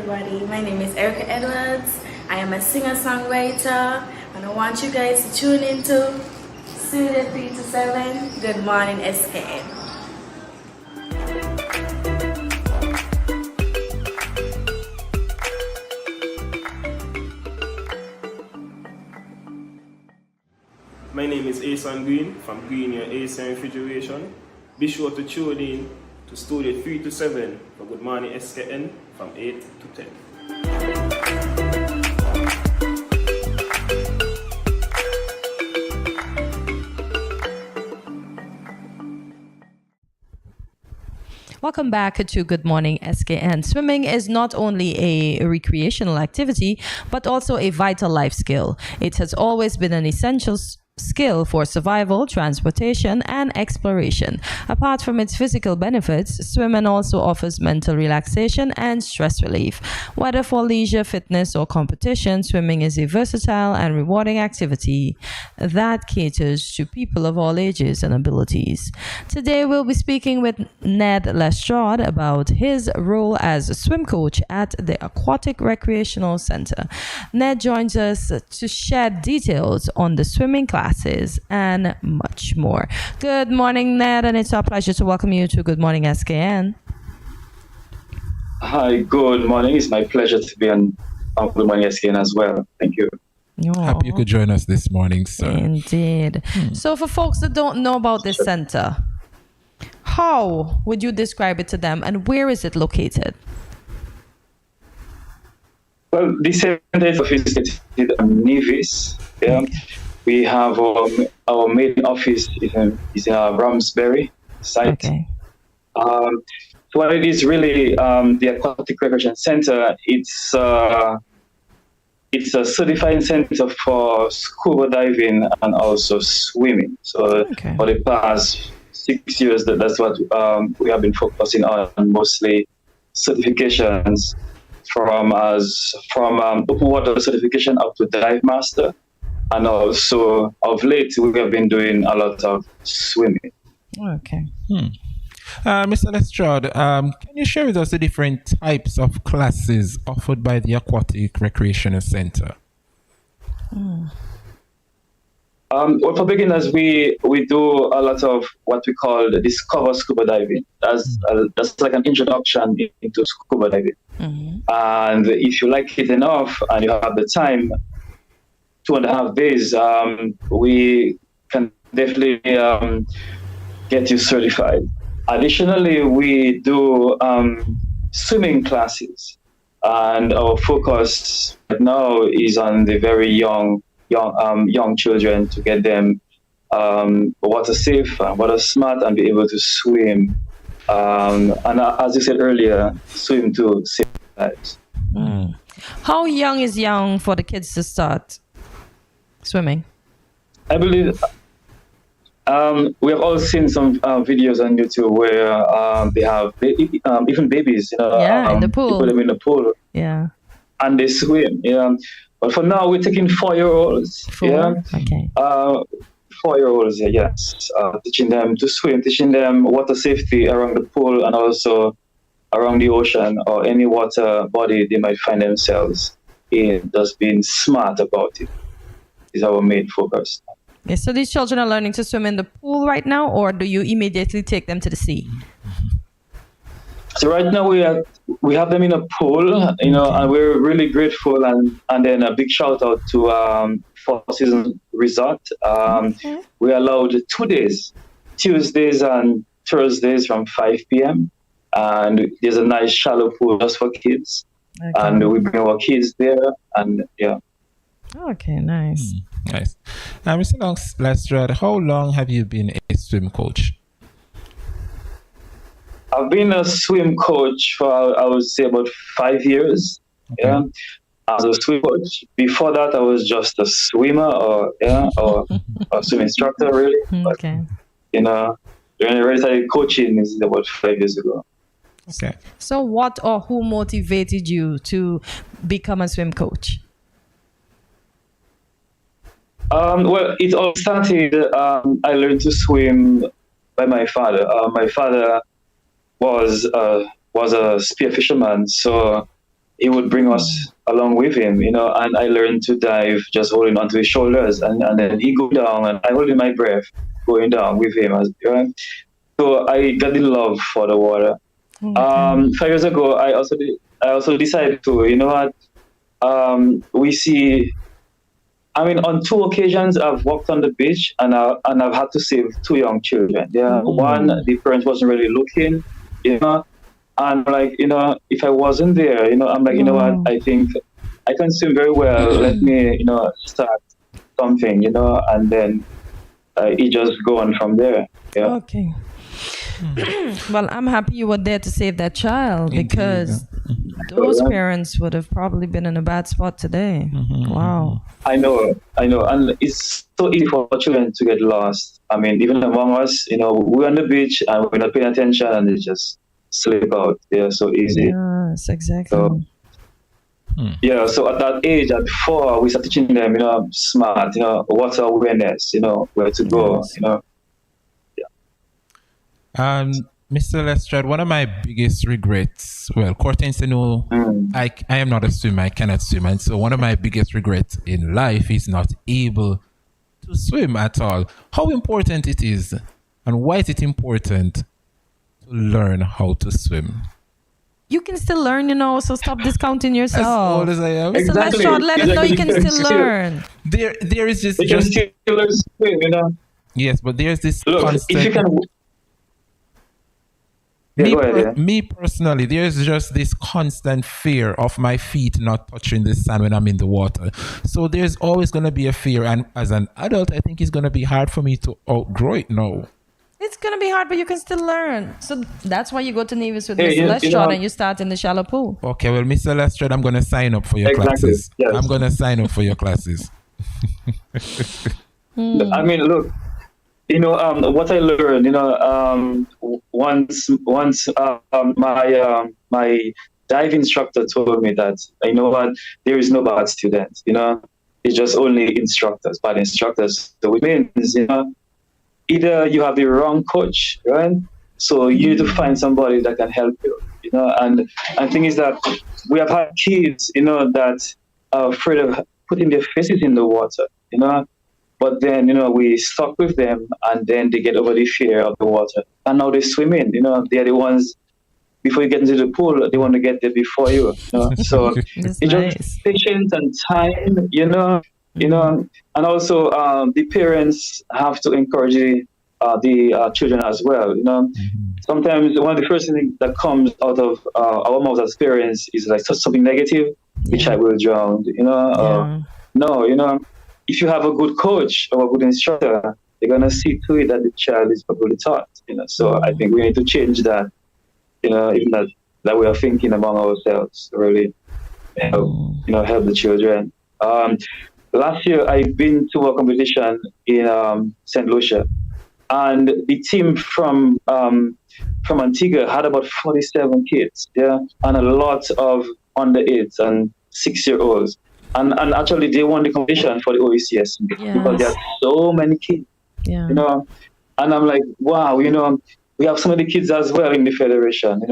everybody. My name is Erica Edwards. I am a singer-songwriter, and I want you guys to tune into Studio 3 to 7, Good Morning SKN. My name is Asan Green from Green Your Asan Refrigeration. Be sure to tune in to Studio 3 to 7 for Good Morning SKN from 8 to 10. Welcome back to Good Morning SKN. Swimming is not only a recreational activity, but also a vital life skill. It has always been an essential skill for survival, transportation, and exploration. Apart from its physical benefits, swimming also offers mental relaxation and stress relief. Whether for leisure, fitness, or competition, swimming is a versatile and rewarding activity that caters to people of all ages and abilities. Today, we'll be speaking with Ned Lestrade about his role as a swim coach at the Aquatic Recreational Center. Ned joins us to shed details on the swimming classes and much more. Good morning, Ned, and it's our pleasure to welcome you to Good Morning SKN. Hi, good morning. It's my pleasure to be on Good Morning SKN as well. Thank you. Happy you could join us this morning, sir. Indeed. So for folks that don't know about this center, how would you describe it to them, and where is it located? Well, this center is located in Nevis. Yeah. We have our main office is in Ramsbury site. Okay. So what it is really, the Aquatic Recreation Center, it's a certifying center for scuba diving and also swimming. So for the past 6 years, that's what we have been focusing on, mostly certifications from open water certification up to dive master. And also, of late, we have been doing a lot of swimming. Okay. Mr. Lestrade, can you share with us the different types of classes offered by the Aquatic Recreational Center? Well, for beginners, we do a lot of what we call the Discover Scuba Diving. That's like an introduction into scuba diving. And if you like it enough and you have the time, 2.5 days, we can definitely get you certified. Additionally, we do swimming classes, and our focus right now is on the very young children to get them water safe, water smart, and be able to swim. And as you said earlier, swim to save lives. How young is young for the kids to start swimming? I believe we have all seen some videos on YouTube where they have even babies, in the pool. They put them in the pool, and they swim. But for now, we're taking 4-year-olds. 4-year-olds, yes, teaching them to swim, teaching them water safety around the pool and also around the ocean or any water body they might find themselves in. Just being smart about it is our main focus. Okay, so these children are learning to swim in the pool right now, or do you immediately take them to the sea? So right now we have them in a pool, and we're really grateful. And then a big shout out to Four Seasons Resort. We allowed 2 days, Tuesdays and Thursdays from 5 p.m. And there's a nice shallow pool just for kids, and we bring our kids there, and yeah. Okay, nice. Nice. Now, Mr. Lestrade, how long have you been a swim coach? I've been a swim coach for, I would say, about 5 years. Yeah, as a swim coach. Before that, I was just a swimmer, or a swim instructor, really. But, when I really started coaching is about 5 years ago. Okay. So, what or who motivated you to become a swim coach? Well, it all started, I learned to swim by my father. My father was a spear fisherman, so he would bring us along with him, and I learned to dive just holding onto his shoulders, and then he go down, and I holding my breath going down with him. Right? So I got the love for the water. 5 years ago, I also decided to, we see. I mean, on 2 occasions, I've walked on the beach and I've had to save 2 young children. Yeah, one, the parents wasn't really looking, and like, if I wasn't there, I'm like, you know what? I think I can swim very well. Let me, start something, and then it just go on from there. Yeah. Okay. Well, I'm happy you were there to save that child, because those parents would have probably been in a bad spot today. Wow. I know, and it's so easy for children to get lost. I mean, even among us, we're on the beach and we're not paying attention, and they just slip out. Yeah, so easy. Yes, exactly. So, yeah, so at that age, at 4, we start teaching them, smart, water awareness, where to go, Mr. Lestrade, one of my biggest regrets, well, Courtney to know I am not a swimmer, I cannot swim, and so one of my biggest regrets in life is not able to swim at all. How important it is, and why is it important to learn how to swim? You can still learn, so stop discounting yourself. As old as I am. Mr. Lestrade, let them know you can still learn. There is just swim, Yes, but there's this constant... If you can... Me personally, there's just this constant fear of my feet not touching the sand when I'm in the water. So there's always going to be a fear. And as an adult, I think it's going to be hard for me to outgrow it now. It's going to be hard, but you can still learn. So that's why you go to Nevis with Mr. Lestrade and you start in the shallow pool. Okay, well, Mr. Lestrade, I'm going to sign up for your classes. Yes. I'm going to sign up for your classes. I mean, look. What I learned, once my dive instructor told me that, there is no bad student, it's just only instructors, bad instructors. So it means, either you have the wrong coach, right? So you need to find somebody that can help you, and the thing is that we have had kids, that are afraid of putting their faces in the water, But then, we stuck with them, and then they get over the fear of the water. And now they swim in, they are the ones, before you get into the pool, they want to get there before you. So it's just patience and time, and also the parents have to encourage the children as well. Sometimes one of the first things that comes out of our mouths as parents is like something negative, which I will drown, No, if you have a good coach or a good instructor, they're going to see to it that the child is properly taught, So I think we need to change that, even that way of thinking among ourselves, really, help the children. Last year, I've been to a competition in St. Lucia, and the team from Antigua had about 47 kids, and a lot of under 8 and 6-year-olds. And actually, they won the competition for the OECS because there are so many kids, And I'm like, wow, we have some of the kids as well in the federation,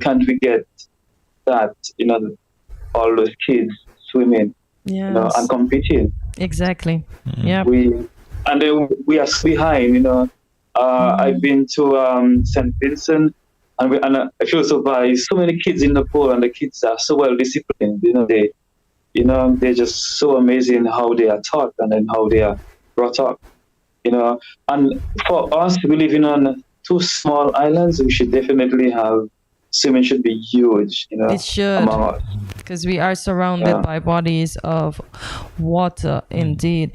Can't we get that, all those kids swimming, and competing? Exactly. Yeah. And then we are behind, I've been to St. Vincent, and I feel so bad. So many kids in the pool, and the kids are so well disciplined, they're just so amazing how they are taught and then how they are brought up, And for us, we living on 2 small islands, we should definitely have swimming should be huge, it should, among us. Because we are surrounded by bodies of water, indeed.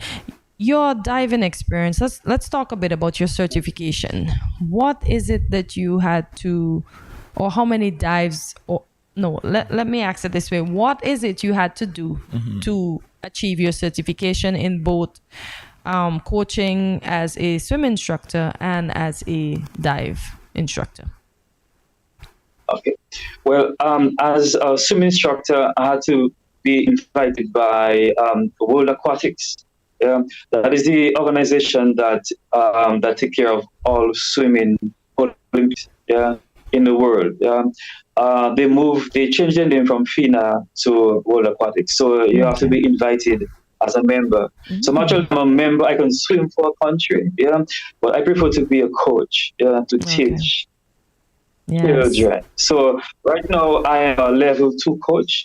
Your diving experience, let's talk a bit about your certification. What is it that you had to, or how many dives, or no, let me ask it this way. What is it you had to do to achieve your certification in both coaching as a swim instructor and as a dive instructor? Okay. Well, as a swim instructor, I had to be invited by World Aquatics. That is the organization that take care of all swimming Olympics. in the world. They changed their name from FINA to World Aquatics. So you have to be invited as a member. So I'm a member. I can swim for a country, but I prefer to be a coach, to teach children. So right now I am a level 2 coach,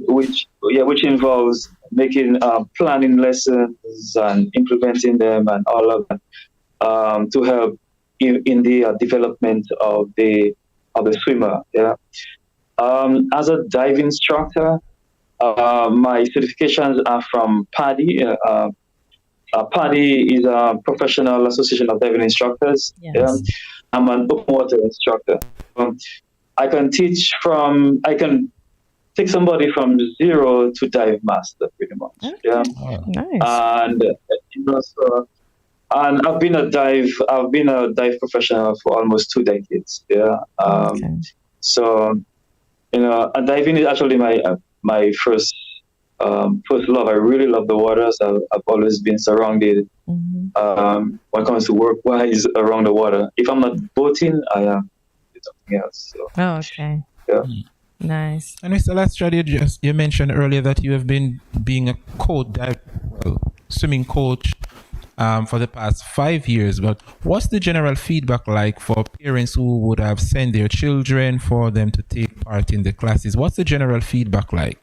which involves making planning lessons and implementing them and all of that, to help in the development of the swimmer. As a dive instructor, my certifications are from PADI. PADI is a professional association of diving instructors. I'm an open water instructor. I can take somebody from 0 to dive master, pretty much. Nice. And I've been a dive professional for almost 2 decades. So and diving is actually my first love. I really love the waters. I've always been surrounded, when it comes to work-wise, around the water. If I'm not boating, I am something else. So. Nice. And Mr. Lestrade, you mentioned earlier that you have been being a swimming coach for the past 5 years, but what's the general feedback like for parents who would have sent their children for them to take part in the classes? What's the general feedback like?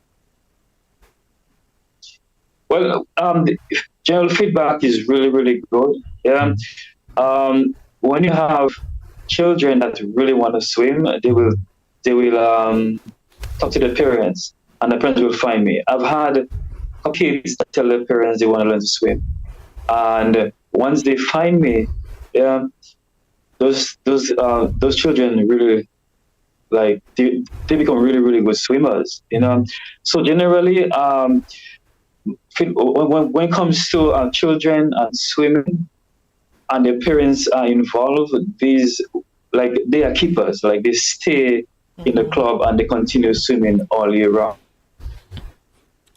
Well, the general feedback is really, really good. When you have children that really want to swim, they will talk to their parents, and the parents will find me. I've had kids that tell their parents they want to learn to swim, and once they find me, those children really they become really, really good swimmers. So generally, when it comes to children and swimming, and their parents are involved, they are keepers. They stay in the club and they continue swimming all year round.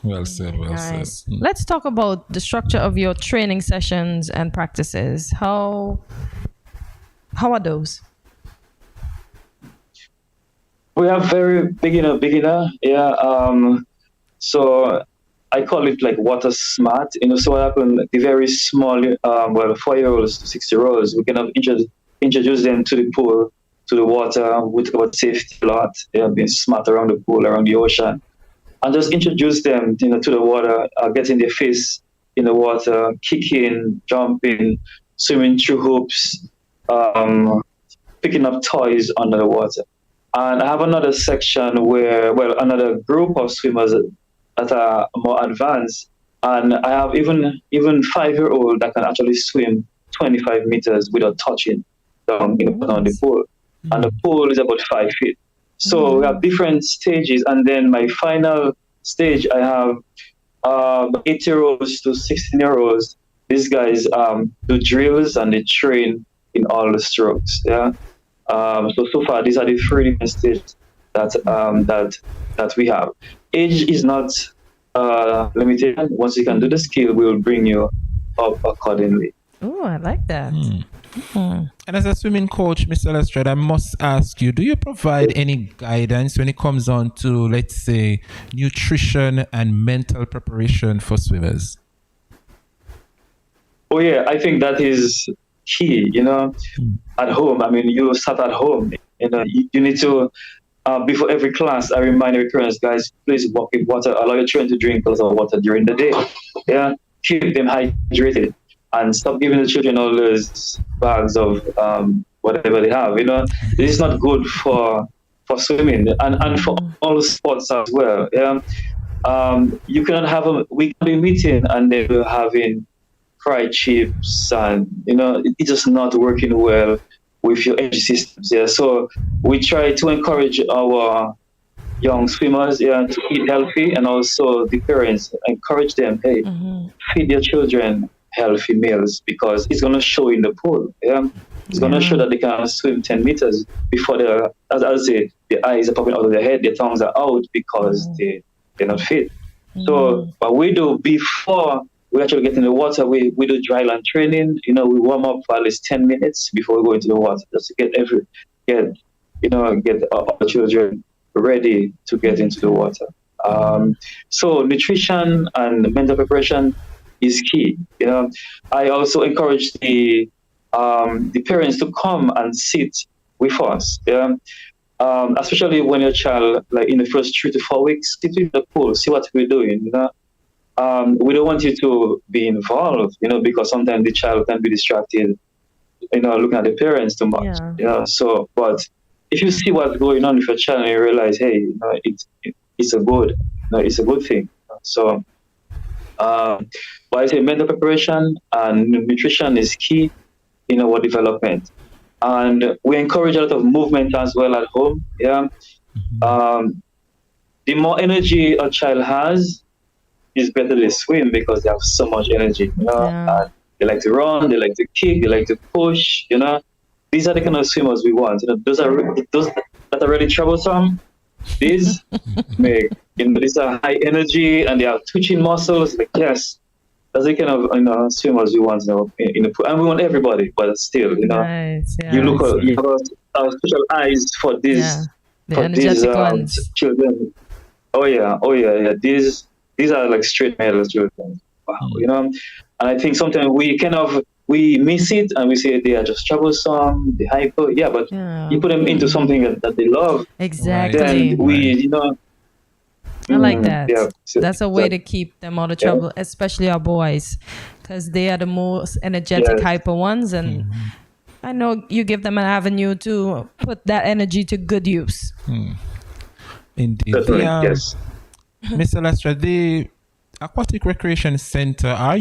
Well said. Let's talk about the structure of your training sessions and practices. How are those? We have very beginner. So I call it water smart. So what happened, the very small, 4-year-olds to 6-year-olds, we can introduce them to the pool, to the water with about safety a lot. They have been smart around the pool, around the ocean, and just introduce them, to the water, getting their face in the water, kicking, jumping, swimming through hoops, picking up toys under the water. And I have another section where, another group of swimmers that are more advanced, and I have even 5-year-old that can actually swim 25 meters without touching down the pool, and the pool is about 5 feet. So we have different stages, and then my final stage, I have 8-year-olds to 16-year-olds. These guys do drills and they train in all the strokes. So far, these are the 3 different stages that we have. Age is not limited. Once you can do the skill, we will bring you up accordingly. Oh, I like that. And as a swimming coach, Mr. Lestrade, I must ask you, do you provide any guidance when it comes on to, let's say, nutrition and mental preparation for swimmers? Oh yeah, I think that is key, at home. I mean, you start at home, you need to, before every class, I remind every parents, guys, please walk with water, allow your children to drink lots of water during the day. Keep them hydrated. And stop giving the children all those bags of whatever they have. This is not good for swimming and for all sports as well. You cannot have a weekly meeting and then we're having fried chips, and it's just not working well with your energy systems. So we try to encourage our young swimmers to eat healthy, and also the parents encourage them, feed your children healthy meals, because it's going to show in the pool. It's going to show that they can swim 10 meters before as I say, the eyes are popping out of their head, their tongues are out because they're not fit. So what we do before we actually get in the water, we do dry land training. We warm up for at least 10 minutes before we go into the water, just to get get get our children ready to get into the water. So nutrition and mental preparation is key. I also encourage the parents to come and sit with us. Yeah. Especially when your child, like in the first 3 to 4 weeks, sit in the pool, see what we're doing. We don't want you to be involved, because sometimes the child can be distracted, looking at the parents too much. So, but if you see what's going on with your child and you realize, hey, it's a good, it's a good thing. So, but I say mental preparation and nutrition is key in our development. And we encourage a lot of movement as well at home. Yeah. The more energy a child has, is better they swim because they have so much energy. And they like to run, they like to kick, they like to push. These are the kind of swimmers we want. Those that are really troublesome. These make these are high energy and they have twitching muscles. Like yes, that's the kind of swimmers we want in the pool, and we want everybody. But still, Nice, yeah. you have special eyes for these the energetic ones. Children. Oh yeah. These are like straight male children. Wow, and I think sometimes we miss it and we say they are just troublesome, they hyper. Yeah, but you put them into something that they love. Exactly. Then we, I like that. Yeah, so that's a way to keep them out of trouble, especially our boys, because they are the most energetic, hyper ones. And I know you give them an avenue to put that energy to good use. Indeed. Yes. Mr. Lestra, the Aquatic Recreation Center, how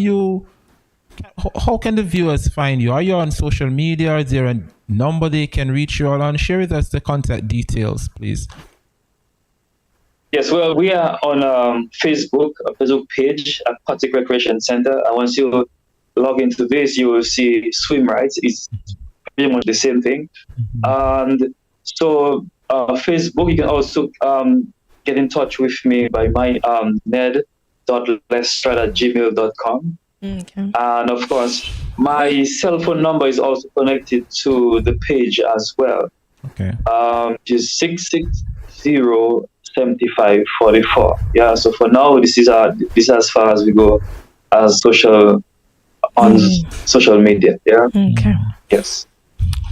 can the viewers find you? Are you on social media? Is there a number they can reach you all on? Share with us the contact details, please. Yes, well, we are on a Facebook page, Aquatic Recreation Center. And once you log into this, you will see swim rights. It's pretty much the same thing. And so Facebook, you can also get in touch with me by my ned.lestra@gmail.com. Okay. And of course, my cell phone number is also connected to the page as well. Okay. Which is 660-7544. Yeah. So for now, this is as far as we go as social media. Yeah. Okay. Yes.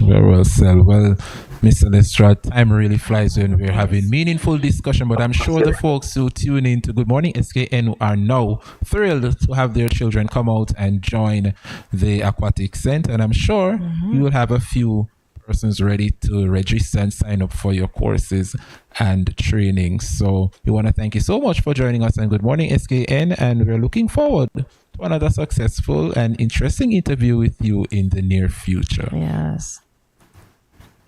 Very well said. Well, Mr. Lestra, time really flies when we're having meaningful discussion, but I'm sure the folks who tune in to Good Morning SKN are now thrilled to have their children come out and join the Aquatic Center, and I'm sure you will have a few persons ready to register and sign up for your courses and training. So we want to thank you so much for joining us on Good Morning SKN, and we're looking forward to another successful and interesting interview with you in the near future. Yes.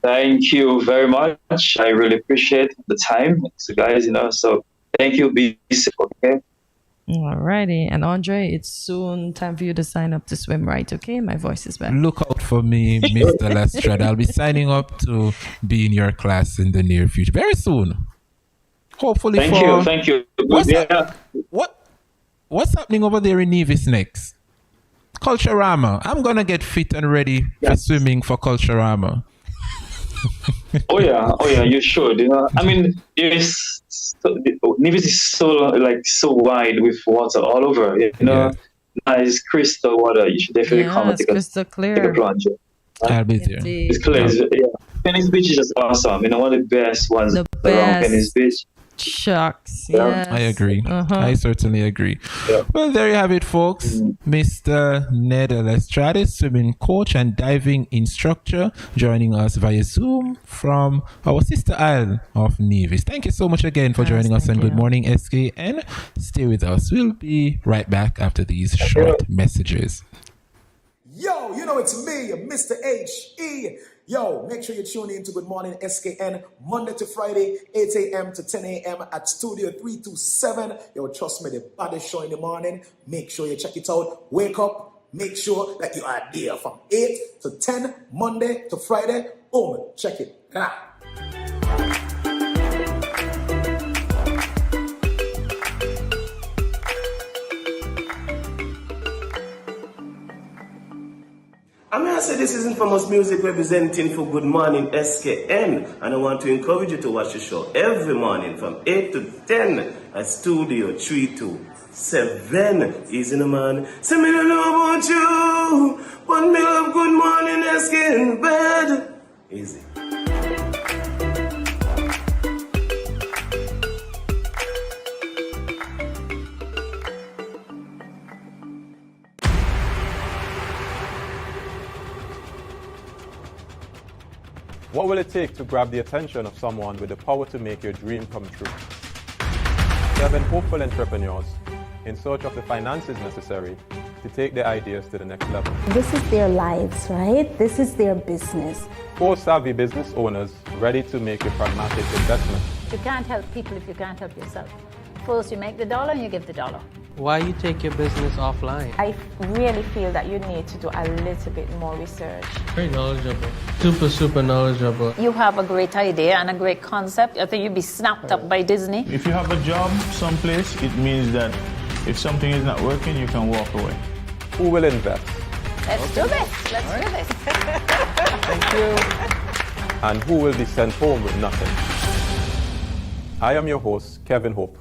Thank you very much. I really appreciate the time. So guys, so thank you. Be safe, okay? Alrighty. And Andre, it's soon time for you to sign up to swim right, okay? My voice is back. Look out for me, Mr. Lestrade. I'll be signing up to be in your class in the near future. Very soon. Hopefully. Thank you. What's happening over there in Nevis next? Culturama. I'm going to get fit and ready for swimming for Culturama. Oh yeah, you should. I mean, Nevis is so wide with water all over. Nice crystal water. You should definitely come and take crystal clear. Take a plunge. I'll be there. It's clear. Venice Beach is just awesome. One of the best ones around Venice Beach. Shucks. Yeah. Yes. I agree. I certainly agree. Yeah. Well, there you have it, folks. Mr. Ned Lestrade, swimming coach and diving instructor, joining us via Zoom from our sister isle of Nevis. Thank you so much again for joining us on Good Morning SKN. Stay with us. We'll be right back after these short messages. Yo, it's me, Mr. H.E. Yo, make sure you tune in to Good Morning SKN Monday to Friday, 8 a.m. to 10 a.m. at Studio 327. Yo, trust me, the baddest show in the morning. Make sure you check it out. Wake up. Make sure that you are there from 8 to 10, Monday to Friday. Boom, check it. I mean, I say this is infamous music representing for Good Morning SKN, and I want to encourage you to watch the show every morning from 8 to 10 at Studio 327. Easy no man. Say me don't know about you, but me love Good Morning SKN bed. Easy. What will it take to grab the attention of someone with the power to make your dream come true? 7 hopeful entrepreneurs in search of the finances necessary to take their ideas to the next level. This is their lives, right? This is their business. 4 savvy business owners ready to make a pragmatic investment. You can't help people if you can't help yourself. First you make the dollar and you give the dollar. Why you take your business offline? I really feel that you need to do a little bit more research. Very knowledgeable. Super knowledgeable. You have a great idea and a great concept. I think you'd be snapped up by Disney. If you have a job someplace, it means that if something is not working, you can walk away. Who will invest? Let's do this. Let's do this. Thank you. And who will be sent home with nothing? I am your host, Kevin Hope.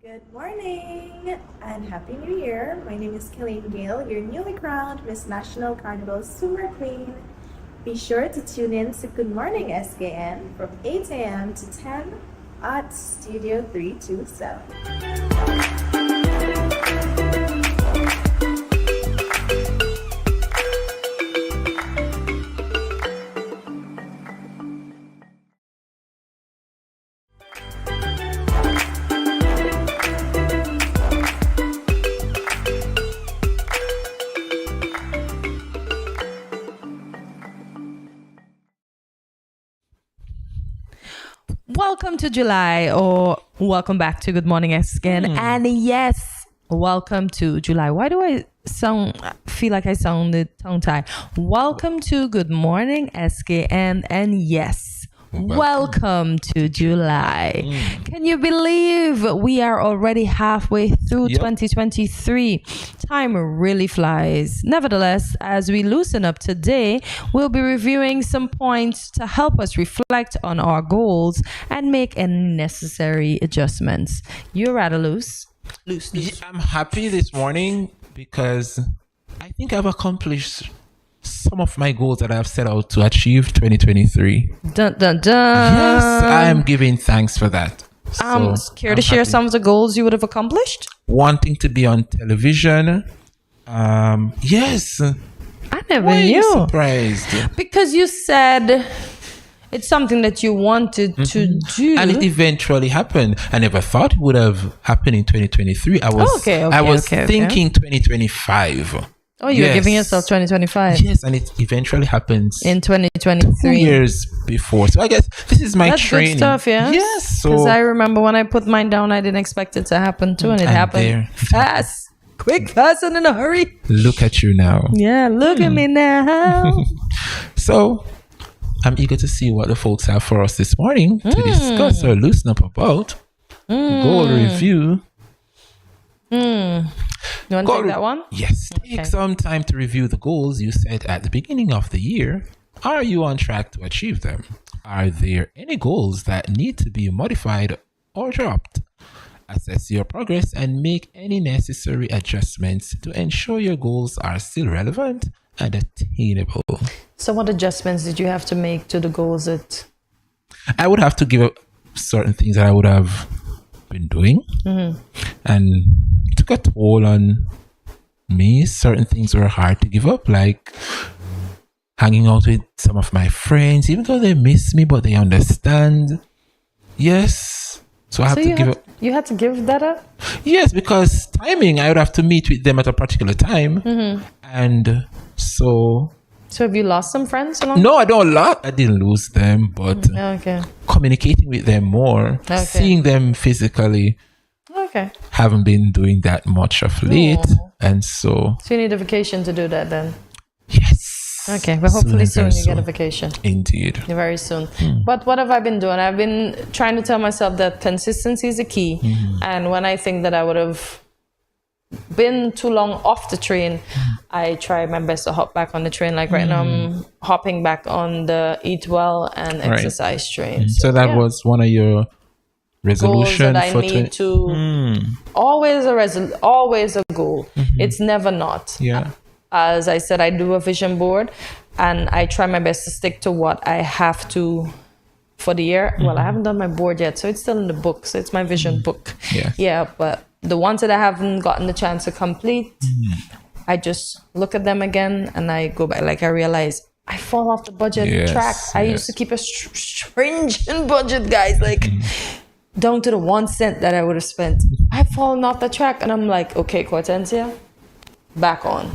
Good morning and Happy New Year. My name is Killeen Gale, your newly crowned Miss National Carnival Super Queen. Be sure to tune in to Good Morning SKN from 8 a.m. to 10 at Studio 327. Welcome to July, or welcome back to Good Morning SKN. And yes, welcome to July. Why do I feel like I sounded tongue-tied? Welcome to Good Morning SKN, and yes, welcome to July. Can you believe we are already halfway through 2023? Time really flies. Nevertheless, as we loosen up today, we'll be reviewing some points to help us reflect on our goals and make any necessary adjustments. You're rather loose. Yeah, I'm happy this morning because I think I've accomplished some of my goals that I've set out to achieve 2023. Dun, dun, dun. Yes, I am giving thanks for that. I'm scared to share some of the goals you would have accomplished. Wanting to be on television. Yes. I never Why knew. Are you surprised? Because you said it's something that you wanted to do. And it eventually happened. I never thought it would have happened in 2023. I was thinking 2025. Oh, you're giving yourself 2025. Yes, and it eventually happens in 2023. 2 years before. So I guess this is my training. That's good stuff, yeah? Yes. Because I remember when I put mine down, I didn't expect it to happen too, and it happened fast. Quick, fast, and in a hurry. Look at you now. Yeah, look at me now. So I'm eager to see what the folks have for us this morning to discuss or loosen up about goal review. You want to take that one? Yes. Take some time to review the goals you set at the beginning of the year. Are you on track to achieve them? Are there any goals that need to be modified or dropped? Assess your progress and make any necessary adjustments to ensure your goals are still relevant and attainable. So what adjustments did you have to make to the goals that... I would have to give up certain things that I would have been doing and took a toll on me. Certain things were hard to give up, like hanging out with some of my friends, even though they miss me, but they understand. Yes. So I have to give up. You had to give that up? Yes, because timing, I would have to meet with them at a particular time. And so... So have you lost some friends along? No, I don't lot. I didn't lose them, but communicating with them more, seeing them physically, haven't been doing that much of late. And so you need a vacation to do that then? Yes. Okay, well hopefully soon you get a vacation. Indeed. Very soon. But what have I been doing? I've been trying to tell myself that consistency is the key. And when I think that I would have been too long off the train, I try my best to hop back on the train. Like right now I'm hopping back on the eat well and exercise train. So that was one of your resolutions that I need to always a goal. It's never not. As I said, I do a vision board and I try my best to stick to what I have to for the year. Well, I haven't done my board yet, so it's still in the book. So it's my vision book. But the ones that I haven't gotten the chance to complete, I just look at them again and I go back. Like I realize I fall off the budget track. I used to keep a stringent budget, guys, like down to the 1 cent that I would have spent. I've fallen off the track and I'm like, okay, Cortensia, back on.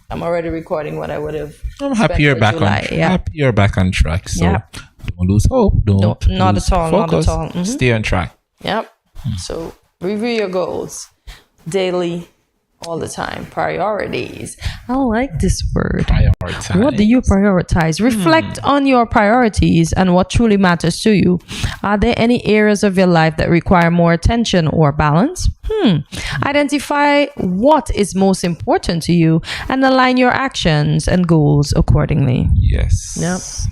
I'm already recording what I would have. I'm happy you're back on track. Happy you're back on track. So don't lose hope. Don't not lose at all. focus. Not at all. Stay on track. So review your goals daily, all the time. Priorities. I like this word. Prioritize. What do you prioritize? Reflect on your priorities and what truly matters to you. Are there any areas of your life that require more attention or balance? Identify what is most important to you and align your actions and goals accordingly. Yes.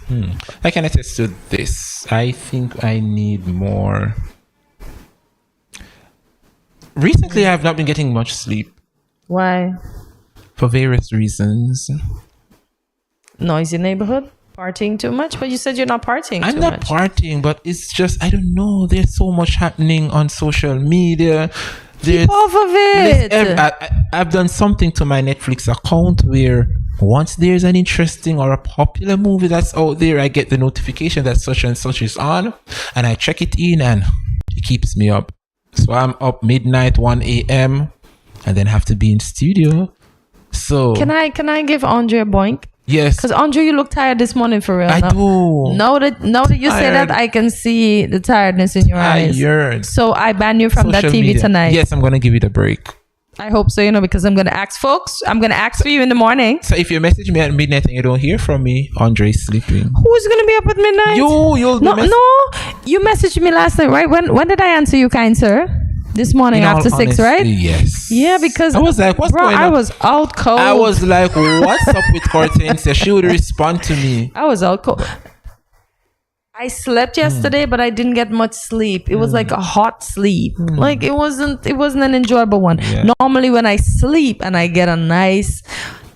I can attest to this. I think I need more. Recently, I have not been getting much sleep. Why? For various reasons. Noisy neighborhood? Partying too much? But you said you're not partying I'm too not much. partying, but it's just, I don't know. There's so much happening on social media. Keep off of it. I've done something to my Netflix account where once there's an interesting or a popular movie that's out there, I get the notification that such and such is on, and I check it in and it keeps me up. So I'm up midnight, 1 a.m. and then have to be in studio. So Can I give Andre a boink? Yes. Because Andre, you look tired this morning for real. I do. Now that you say that, I can see the tiredness in your eyes. So I ban you from that TV tonight. Yes, I'm going to give it a break. I hope so, because I'm going to ask folks. I'm going to ask for you in the morning. So if you message me at midnight and you don't hear from me, Andre's sleeping. Who's going to be up at midnight? You'll No, you messaged me last night, right? When did I answer you, kind sir? This morning after 6, right? Yes. Yeah, because I was like, what's going on? I was out cold. I was like, what's up with Hortensia? She would respond to me. I was out cold. I slept yesterday, but I didn't get much sleep. It was like a hot sleep. Like it wasn't an enjoyable one. Normally when I sleep and I get a nice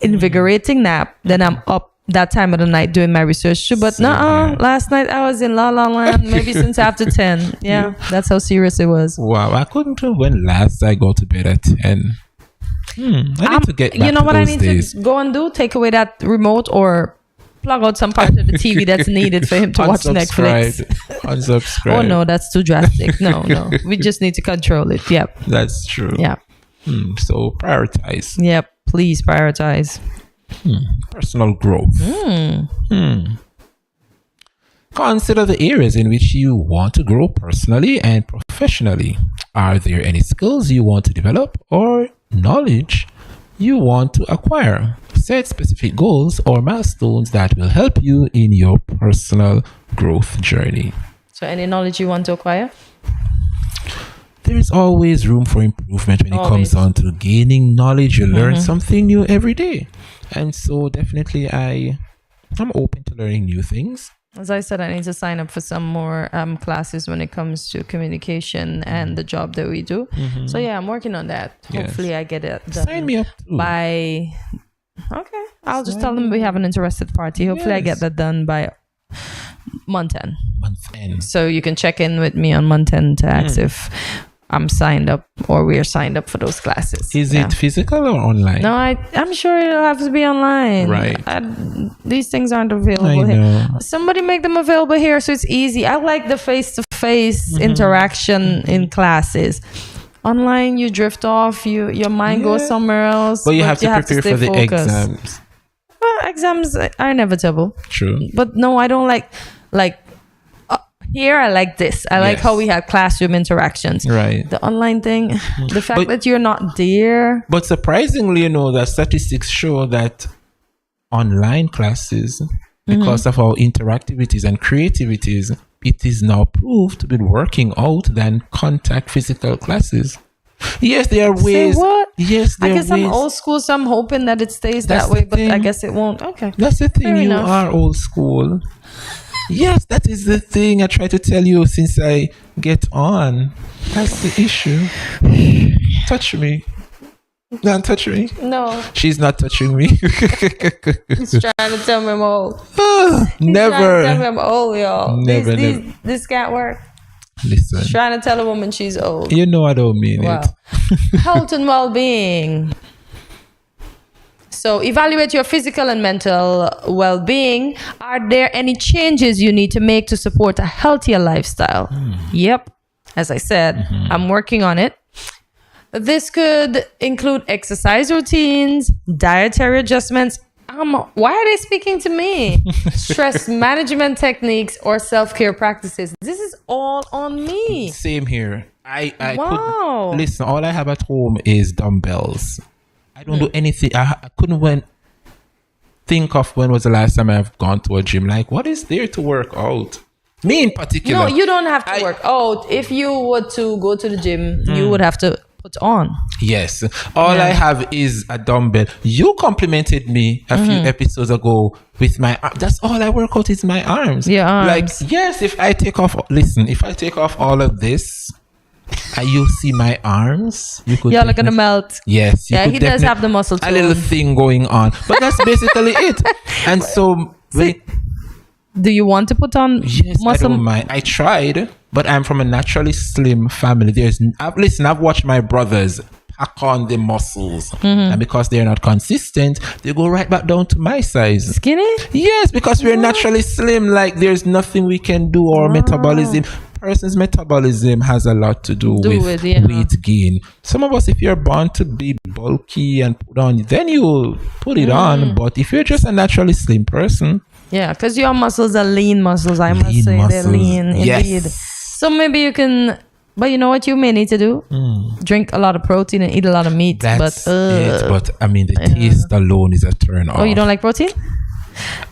invigorating nap, then I'm up that time of the night doing my research too. But last night I was in La La Land, maybe since after 10. Yeah, that's how serious it was. Wow, I couldn't remember when last I go to bed at 10. I need to get back You know to what those I need days. to go and do? Take away that remote or plug out some part of the TV that's needed for him to watch Netflix. Unsubscribe. Oh no, that's too drastic. No. We just need to control it. Yep. That's true. Yeah. So prioritize. Yep. Please prioritize. Personal growth. Consider the areas in which you want to grow personally and professionally. Are there any skills you want to develop or knowledge you want to acquire? set specific goals or milestones that will help you in your personal growth journey. So any knowledge you want to acquire? There is always room for improvement when it comes on to gaining knowledge. You learn something new every day. And so definitely I'm open to learning new things. As I said, I need to sign up for some more classes when it comes to communication and the job that we do. So yeah, I'm working on that. Hopefully I get it done. Sign me up too. By... Okay. I'll just tell them we have an interested party. Hopefully I get that done by month end. So you can check in with me on month end to ask if I'm signed up or we're signed up for those classes. Is it physical or online? No, I'm sure it'll have to be online. Right. These things aren't available here. Somebody make them available here so it's easy. I like the face-to-face interaction in classes. Online, you drift off. Your mind goes somewhere else. But you have to prepare for the focused. exams. Well, exams are inevitable. True. But no, I don't like here I like this. I like how we had classroom interactions. Right. The online thing, the fact that you're not there. But surprisingly, that statistics show that online classes, because of our interactivities and creativities, it is now proved to be working out than contact physical classes. Yes, there are ways. Say what? Yes, there I guess are ways. I'm old school, so I'm hoping that it stays that way, but I guess it won't. Okay. That's the thing. Fair You enough. are old school. Yes, that is the thing I try to tell you since I get on. That's the issue. Touch me. Don't touch me. No. She's not touching me. He's trying to tell me I'm old. Never. Trying to tell me I'm old, y'all. Never, This can't work. Listen. He's trying to tell a woman she's old. You know I don't mean it. Health and well-being. So evaluate your physical and mental well-being. Are there any changes you need to make to support a healthier lifestyle? Yep. As I said, I'm working on it. This could include exercise routines, dietary adjustments. Why are they speaking to me? Stress management techniques or self-care practices. This is all on me. Same here. I Wow. Listen, all I have at home is dumbbells. I don't do anything. I couldn't think of when was the last time I've gone to a gym. Like, what is there to work out? Me in particular. No, you don't have to work out. If you were to go to the gym, you would have to put on. Yes. All I have is a dumbbell. You complimented me a few episodes ago with my arm. That's all I work out is my arms. Your arms. Like, yes, if I take off all of this, and you see my arms, you could. You're not gonna melt. Yes. Yeah, he does have the muscle tone. A little thing going on. But that's basically it. And so, do you want to put on yes, muscle? I don't mind. I tried, but I'm from a naturally slim family. I've watched my brothers pack on the muscles, and because they're not consistent, they go right back down to my size. Skinny? Yes, because we're naturally slim. Like there's nothing we can do. Our metabolism. Person's metabolism has a lot to do with weight gain. Some of us, if you're born to be bulky and put on, then you put it on. But if you're just a naturally slim person, yeah, because your muscles are lean muscles. I must say they're lean indeed. So maybe you can. But you know what you may need to do? Drink a lot of protein and eat a lot of meat. That's it. But I mean, the taste alone is a turn off. Oh, you don't like protein?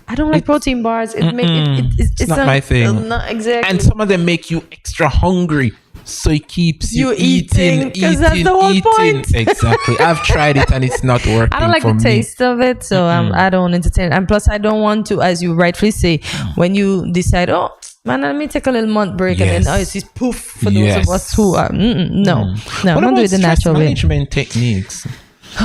I don't like protein bars. It's not my thing. Not exactly. And some of them make you extra hungry, so it keeps you eating. Because that's the whole point. Exactly. I've tried it and it's not working. I don't like the taste of it, so I don't entertain it. And plus, I don't want to, as you rightfully say, when you decide, oh man, let me take a little month break, and then it's poof for those of us who are no, I'm not doing the natural way. Management techniques.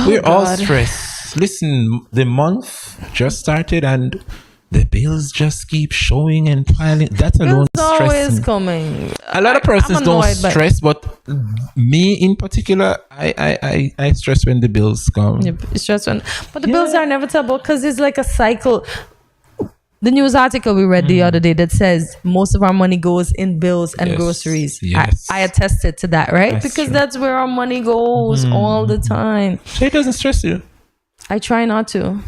We're all stressed. Listen, the month just started and the bills just keep showing and piling. That alone is always coming. A lot of persons don't stress, but me in particular, I stress when the bills come. You stress but the bills are inevitable because it's like a cycle. The news article we read the other day that says most of our money goes in bills and groceries. Yes. I attested to that, right? Because that's where our money goes all the time. So it doesn't stress you? I try not to.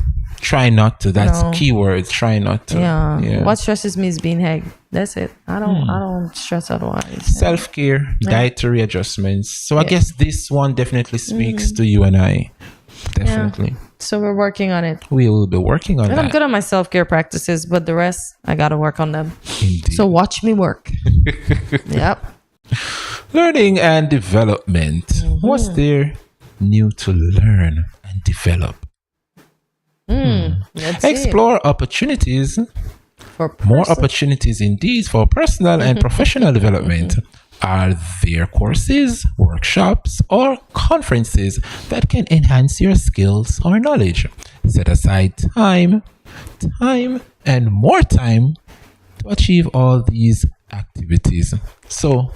Try not to. That's keyword. Try not to. Yeah. What stresses me is being heck. That's it. I don't stress otherwise. Self-care, dietary adjustments. So I guess this one definitely speaks to you and I. Definitely. So we're working on it. We will be working on And that. I'm good on my self-care practices, but the rest, I got to work on them. Indeed. So watch me work. Yep. Learning and development. What's there new to learn and develop? Let's see. Explore opportunities. For More opportunities indeed for personal and professional development. Are there courses, workshops, or conferences that can enhance your skills or knowledge? Set aside time, and more time to achieve all these activities. So,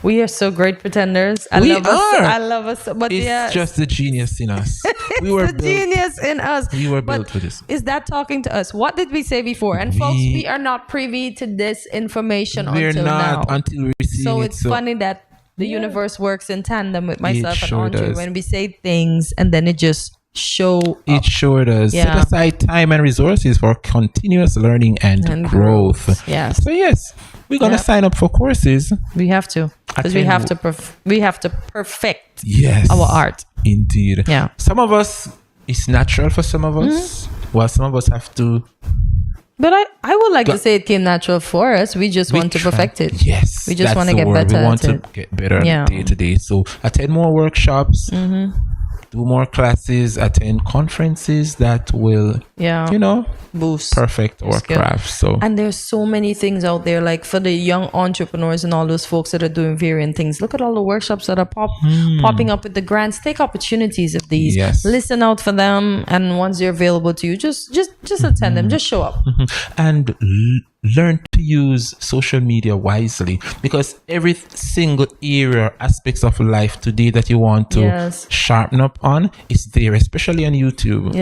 we are so great pretenders. I love us. But it's just the genius in us. We were the genius in us. We were built for this. Is that talking to us? What did we say before? And folks, we are not privy to this information until now. Until we receive so it. It's funny that the universe works in tandem with myself and Andre when we say things and then it just It sure does. Yeah. Set aside time and resources for continuous learning and growth. Yes. So yes, we're gonna sign up for courses. We have to, because we have to perfect our art. Indeed. Yeah. Some of us, it's natural for some of us. While some of us have to. But I would like to say it came natural for us. We just want to perfect it. Yes. We just want to get better. We want to get better day to day. So attend more workshops. Do more classes, attend conferences that will, boost, perfect our craft. So, and there's so many things out there, like for the young entrepreneurs and all those folks that are doing varying things. Look at all the workshops that are popping up with the grants. Take opportunities of these. Yes. Listen out for them, and once they're available to you, just attend them. Just show up and learn to use social media wisely, because every single area, aspects of life today that you want to sharpen up on is there, especially on YouTube.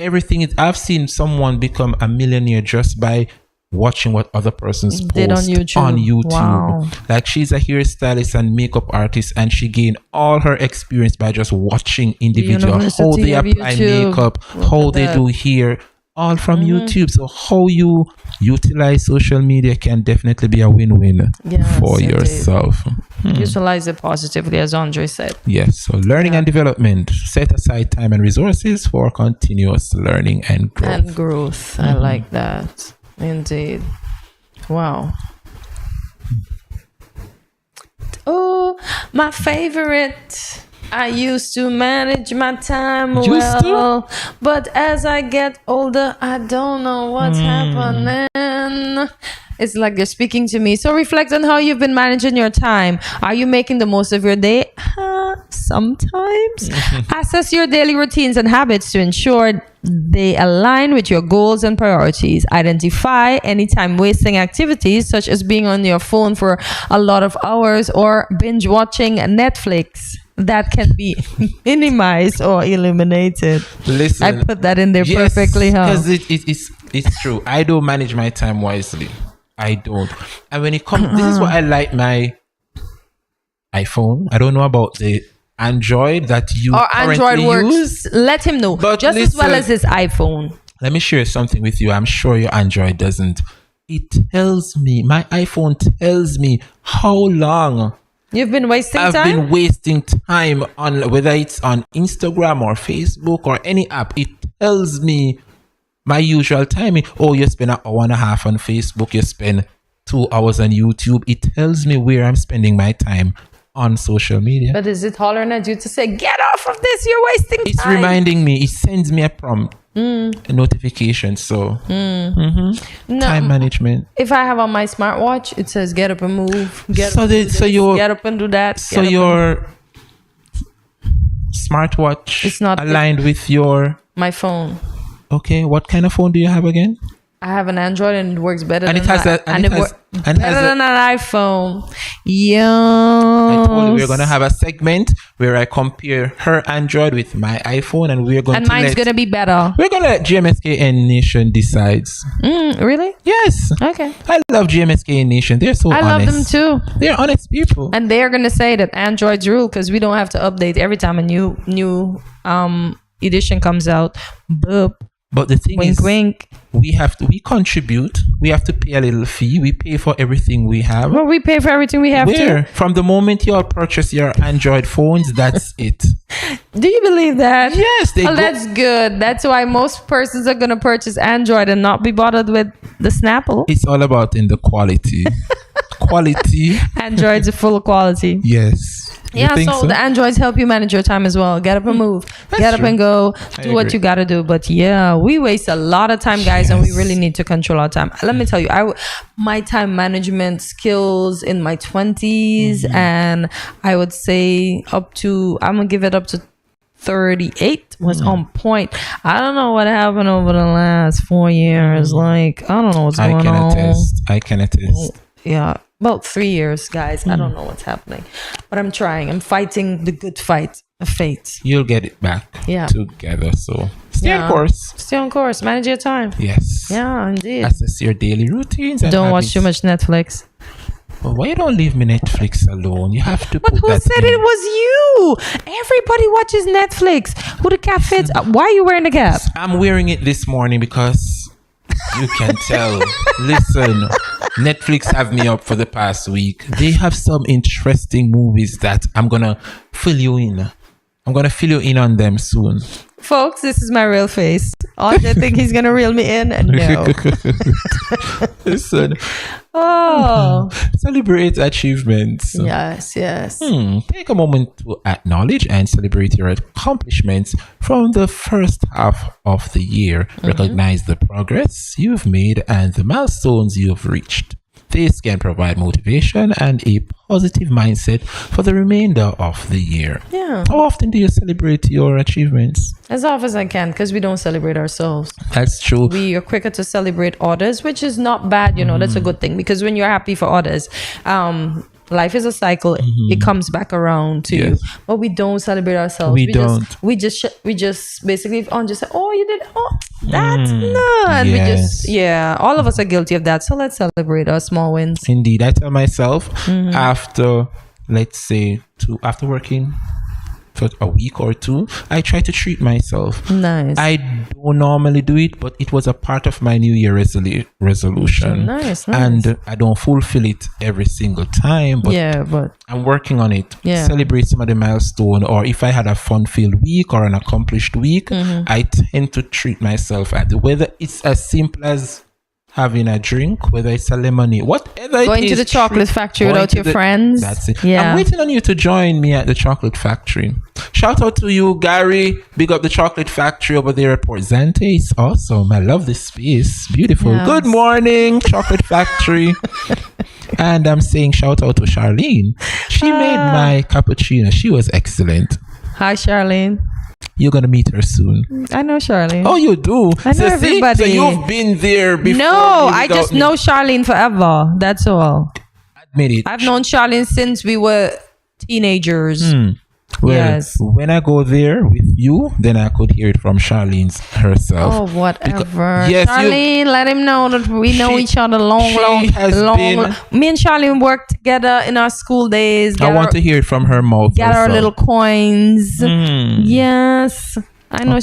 Everything is. I've seen someone become a millionaire just by watching what other persons post on YouTube. Wow. Like, she's a hairstylist and makeup artist, and she gained all her experience by just watching individuals, how they apply makeup, how they do hair, all from YouTube. So how you utilize social media can definitely be a win-win for yourself. Utilize it positively, as Andre said. Yes. So learning and development. Set aside time and resources for continuous learning and growth. I like that. Indeed. Wow. Oh, my favorite. I used to manage my time well, but as I get older, I don't know what's happening. It's like they're speaking to me. So reflect on how you've been managing your time. Are you making the most of your day? Sometimes. Assess your daily routines and habits to ensure they align with your goals and priorities. Identify any time wasting activities, such as being on your phone for a lot of hours or binge watching Netflix. That can be minimized or eliminated. Listen, I put that in there perfectly. Because it's true. I don't manage my time wisely. I don't. And when it comes, this is what I like my iPhone. I don't know about the Android that you Android works. use. Let him know. But just as well as his iPhone. Let me share something with you. I'm sure your Android doesn't. It tells me, my iPhone tells me how long you've been wasting time? I've been wasting time on, whether it's on Instagram or Facebook or any app. It tells me my usual timing. Oh, you spend an hour and a half on Facebook. You spend 2 hours on YouTube. It tells me where I'm spending my time on social media. But is it hollering at you to say, get off of this? You're wasting time. It's reminding me. It sends me a prompt. A notification. So time management. If I have on my smartwatch, it says get up and move, get up and do that. So your smartwatch is not aligned with my phone. Okay, what kind of phone do you have again? I have an Android and it works better than an iPhone. Yeah. I told you we're gonna have a segment where I compare her Android with my iPhone, and we're going mine's gonna be better. We're gonna let GMSKN Nation decides. Really? Yes. Okay. I love GMSKN Nation. They're so honest. I love them too. They're honest people. And they're gonna say that Androids rule because we don't have to update every time a new edition comes out. Boop. But the thing is, we contribute. We have to pay a little fee. We pay for everything we have. Well, we pay for everything we have too. From the moment you all purchase your Android phones, that's it. Do you believe that? Yes, they go. That's good. That's why most persons are going to purchase Android and not be bothered with the Snapple. It's all about in the quality. Quality. Androids are full of quality. Yes. Yeah, so the Androids help you manage your time as well. Get up and move. Get up and go. Do what you got to do. But yeah, we waste a lot of time, guys, and we really need to control our time. Let me tell you, my time management skills in my 20s, and I would say I'm going to give it up to 38 was on point. I don't know what happened over the last 4 years. Like, I don't know what's going on. I can attest. Yeah, about 3 years, guys. I don't know what's happening, but I'm trying. I'm fighting the good fight of fate. You'll get it back together. So stay on course. Stay on course. Manage your time. Yes. Yeah, indeed. Assess your daily routines. And don't watch too much Netflix. But why you don't leave me Netflix alone? You have to. But who said it was you? Everybody watches Netflix. Who the cap fits? Why are you wearing the cap? I'm wearing it this morning because you can tell. Listen, Netflix have me up for the past week. They have some interesting movies that I'm gonna fill you in. I'm gonna fill you in on them soon. Folks, this is my real face. I think he's gonna reel me in, and no. Listen. Oh. Celebrate achievements. Yes. Take a moment to acknowledge and celebrate your accomplishments from the first half of the year. Recognize the progress you've made and the milestones you've reached. This can provide motivation and a positive mindset for the remainder of the year. Yeah. How often do you celebrate your achievements? As often as I can, because we don't celebrate ourselves. That's true. We are quicker to celebrate others, which is not bad, that's a good thing, because when you're happy for others, life is a cycle. It comes back around to you, but we don't celebrate ourselves. We just basically just say, oh, you did, oh, that's not. We all of us are guilty of that. So let's celebrate our small wins. Indeed. I tell myself after, let's say, after working for a week or two, I try to treat myself. Nice. I don't normally do it, but it was a part of my New Year resolution. Nice. And I don't fulfill it every single time, but I'm working on it. Celebrate some of the milestone, or if I had a fun-filled week or an accomplished week, I tend to treat myself at whether it's as simple as having a drink, whether it's a lemonade, whatever going to the chocolate factory without your friends. That's it. I'm waiting on you to join me at the chocolate factory. Shout out to you, Gary. Big up the chocolate factory over there at Port Zante. It's awesome. I love this space. Beautiful. Yes. Good morning, chocolate factory. And I'm saying shout out to Charlene. She made my cappuccino. She was excellent. Hi, Charlene. You're going to meet her soon. I know Charlene. Oh, you do? I know everybody. So you've been there before. No, I just know Charlene forever. That's all. Admit it. I've known Charlene since we were teenagers. Well, yes. When I go there with you, then I could hear it from Charlene herself. Oh, whatever. Charlene, let him know that we know each other long. Me and Charlene worked together in our school days. I want to hear it from her mouth. Get our little coins. Yes. I know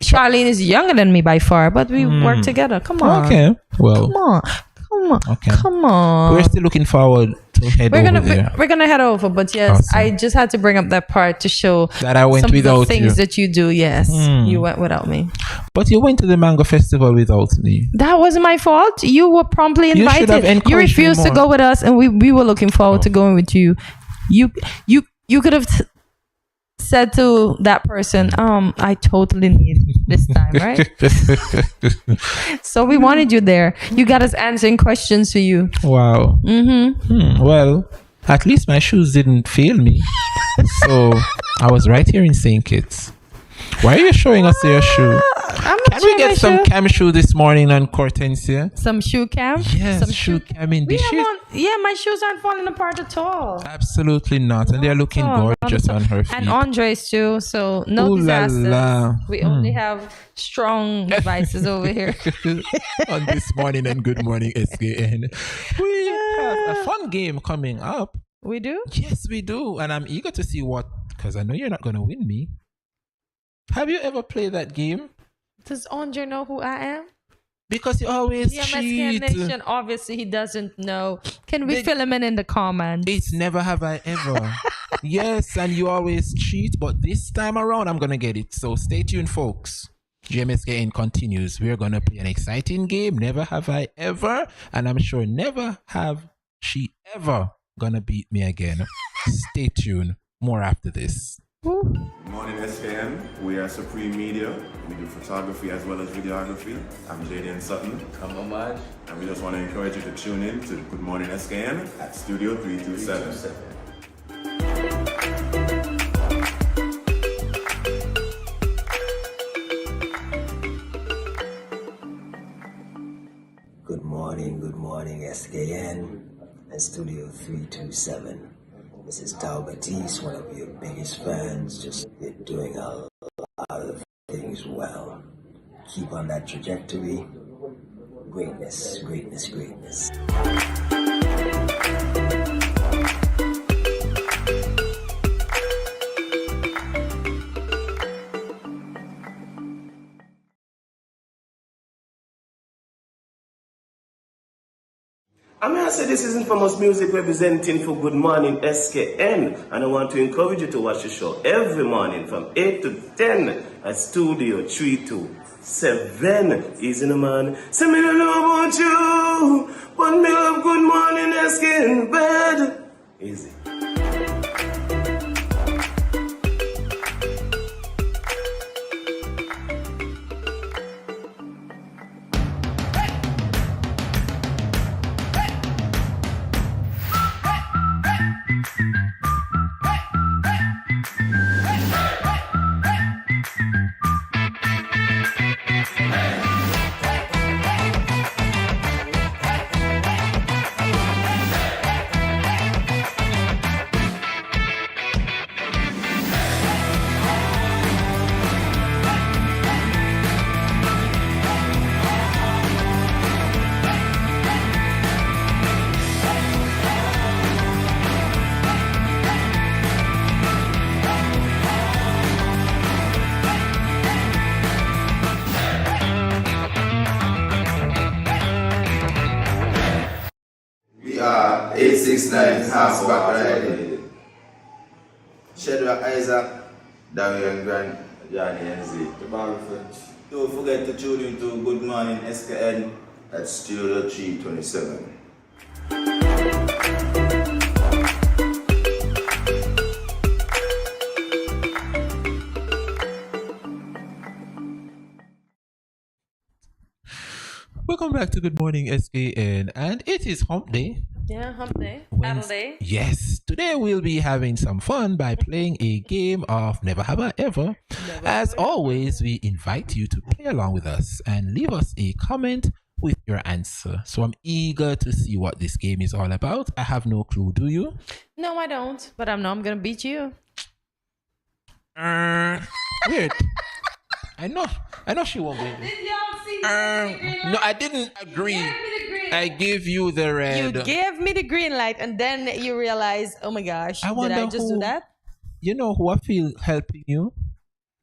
Charlene is younger than me by far, but we work together. Come on. Okay. Well. Come on. Okay. Come on. We're still looking forward to head over there. We're gonna head over, but yes, awesome. I just had to bring up that part to show that I went some without of the things that you do. Yes, you went without me. But you went to the Mango Festival without me. That wasn't my fault. You were promptly invited. You should have encouraged you refused me to go with us, and we were looking forward to going with you. You could have said to that person, I totally need this time, right? So we wanted you there. You got us answering questions for you. Wow. Well, at least my shoes didn't fail me. So I was right here in St. Kitts. Why are you showing us your shoe? Can we get some cam shoe this morning on Cortensia? Some shoe cam? Yes, some shoe cam in the shoes. Yeah, my shoes aren't falling apart at all. Absolutely not. And they're looking gorgeous on her feet. And Andre's too, so no disasters. We only have strong devices over here. On This Morning and Good Morning SKN. We have a fun game coming up. We do? Yes, we do. And I'm eager to see because I know you're not going to win me. Have you ever played that game? Does Andre know who I am? Because you always cheat. Nation, obviously he doesn't know. Can we fill him in the comments? It's never have I ever. Yes, and you always cheat, but this time around I'm gonna get it. So stay tuned, folks. GMSKN continues. We're gonna play an exciting game. Never have I ever, and I'm sure never have she ever gonna beat me again. Stay tuned. More after this. Good morning, SKN. We are Supreme Media. We do photography as well as videography. I'm Jaden Sutton. I'm Ahmad. And we just want to encourage you to tune in to Good Morning SKN at Studio 327. Good morning, SKN and Studio 327. This is Tao Batiste, one of your biggest fans. Just you're doing a lot of things well. Keep on that trajectory. Greatness, greatness, greatness. I'm going to say this is infamous music representing for Good Morning SKN, and I want to encourage you to watch the show every morning from 8 to 10 at Studio 327. Easy no man. Say me don't know about you, but me love Good Morning SKN bed. Easy. We are 869 Halfback Riding. Shadrach Isaac, Darian Grant, Johnny NZ. The Barry French. Don't forget to tune in to Good Morning SKN at Studio 327. Welcome back to Good Morning SKN, and it is hump day. Yeah, hump day. Battle day. Yes, today we'll be having some fun by playing a game of Never Have I Ever. As always, we invite you to play along with us and leave us a comment with your answer. So I'm eager to see what this game is all about. I have no clue, do you? No, I don't. But I know I'm gonna beat you. Weird. I know she won't be. Did y'all see No, I didn't agree. I gave you the red. You gave me the green light, and then you realize, oh my gosh, did I just do that? You know who I feel helping you?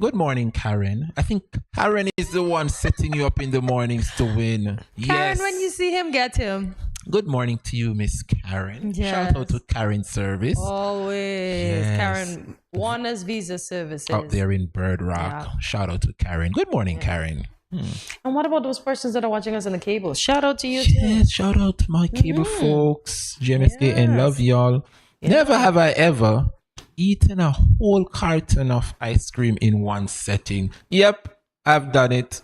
Good morning, Karen. I think Karen is the one setting you up in the mornings to win. Karen, when you see him, get him. Good morning to you, Miss Karen. Yes. Shout out to Karen Service. Always. Yes. Karen, Warner's Visa Services. Out there in Bird Rock. Yeah. Shout out to Karen. Good morning, Karen. And what about those persons that are watching us on the cable? Shout out to you Yes, too. shout out to my cable folks. GMSK and love y'all. Yeah. Never have I ever eaten a whole carton of ice cream in one setting. Yep, I've done it.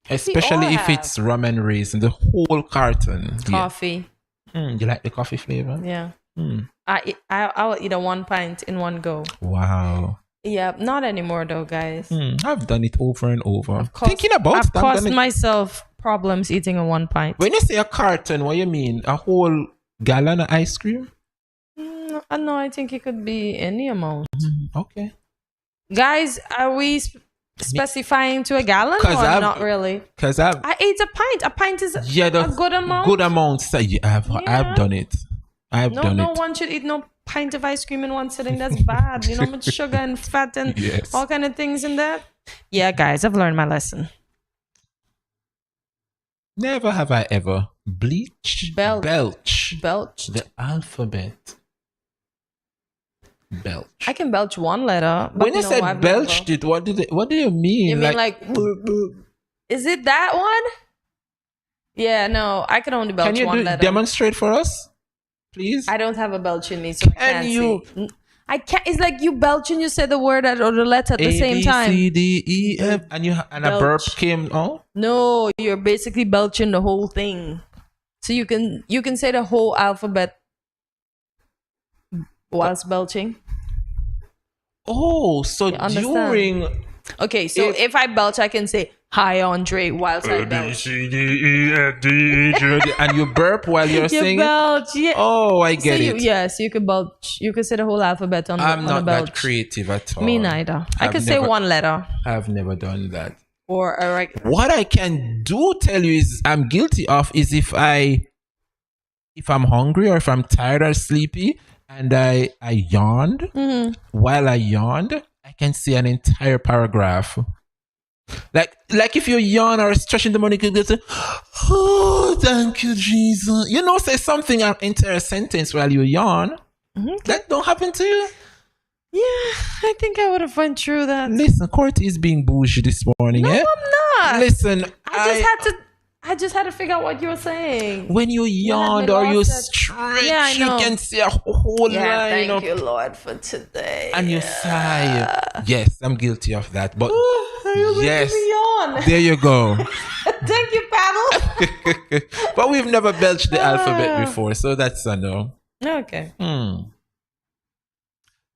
Especially if it's rum and raisin, the whole carton. Coffee. Yeah. You like the coffee flavor? Yeah. I'll eat a 1 pint in one go. Wow. Yeah, not anymore though, guys. I've done it over and over. Thinking about I've it, caused myself problems eating a 1 pint. When you say a carton, what you mean? A whole gallon of ice cream? No, I think it could be any amount. Okay. Guys, are we specifying to a gallon or not really? Because I ate a pint. A pint is a good amount. Good amount. So I've done it. I've done it. No one should eat no pint of ice cream in one sitting. That's bad. You know, much sugar and fat and all kind of things in that. Yeah, guys, I've learned my lesson. Never have I ever belch the the alphabet Belch. I can belch one letter. But When you no, said I've belched never. it, what do you mean? You mean like is it that one? Yeah, no, I can only belch can you one letter. demonstrate for us, please? I don't have a belch in me, so I can't see. I can't. It's like you belch and you say the word or the letter at the same time. A, B, C, D, E, F, and a burp came out? No, you're basically belching the whole thing. So you can say the whole alphabet whilst belching. Oh, so during... Okay, so if I belch, I can say, "Hi, Andre," whilst I belch. And you burp while you're saying belch, yeah. Oh, I get it. So you can belch. You can say the whole alphabet on I'm on not a belch. that creative at all. Me neither. I can say one letter. I've never done that. Or what I can tell you is I'm guilty of is if I'm hungry or if I'm tired or sleepy and I yawned. While I yawned, I can say an entire paragraph. Like if you yawn or stretch in the morning, you can say, "Oh, thank you, Jesus." Say something an entire sentence while you yawn. That don't happen to you? Yeah, I think I would have went through that. Listen, Courtney is being bougie this morning. No, I'm not. Listen, I just had to figure out what you were saying. When you yawned or you stretch, you can see a whole line thank you, Lord, for today. And you sigh. Yes, I'm guilty of that. But yes, yawn. There you go. Thank you, Paddle. But we've never belched the alphabet before, so that's a no. Okay.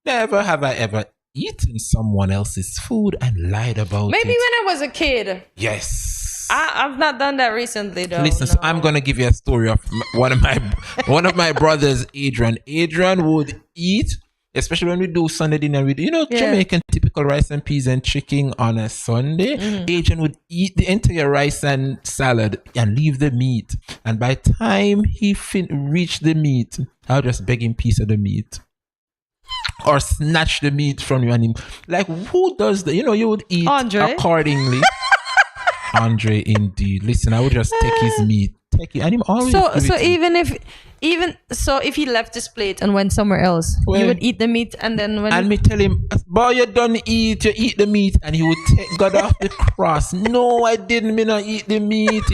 Never have I ever eaten someone else's food and lied about it. Maybe when I was a kid. Yes. I've not done that recently though. Listen, so I'm gonna give you a story of one of my brothers, Adrian. Adrian would eat, especially when we do Sunday dinner with Jamaican typical rice and peas and chicken on a Sunday. Adrian would eat the entire rice and salad and leave the meat. And by the time he reached the meat, I'll just beg him a piece of the meat. Or snatch the meat from you and him. Like, who does that? You would eat accordingly. Andre, indeed. Listen, I would just take his meat. Take it. And him always so if he left his plate and went somewhere else, you would eat the meat and then me tell him, "Boy, you don't eat, you eat the meat," and he would take God off the cross. "No, I didn't mean I eat the meat."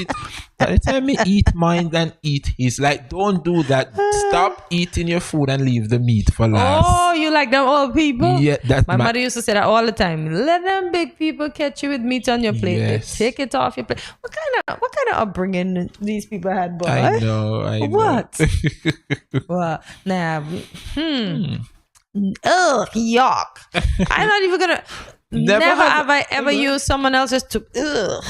Every time me eat mine and eat his. Like, don't do that. Stop eating your food and leave the meat for last. Oh, you like them old people? Yeah, that's my mother used to say that all the time. Let them big people catch you with meat on your plate. Yes. They take it off your plate. What kind of upbringing these people had, boy? I know. What? Well, nah. Ugh, yuck. I'm not even gonna. Never have I ever used someone else's to. Ugh.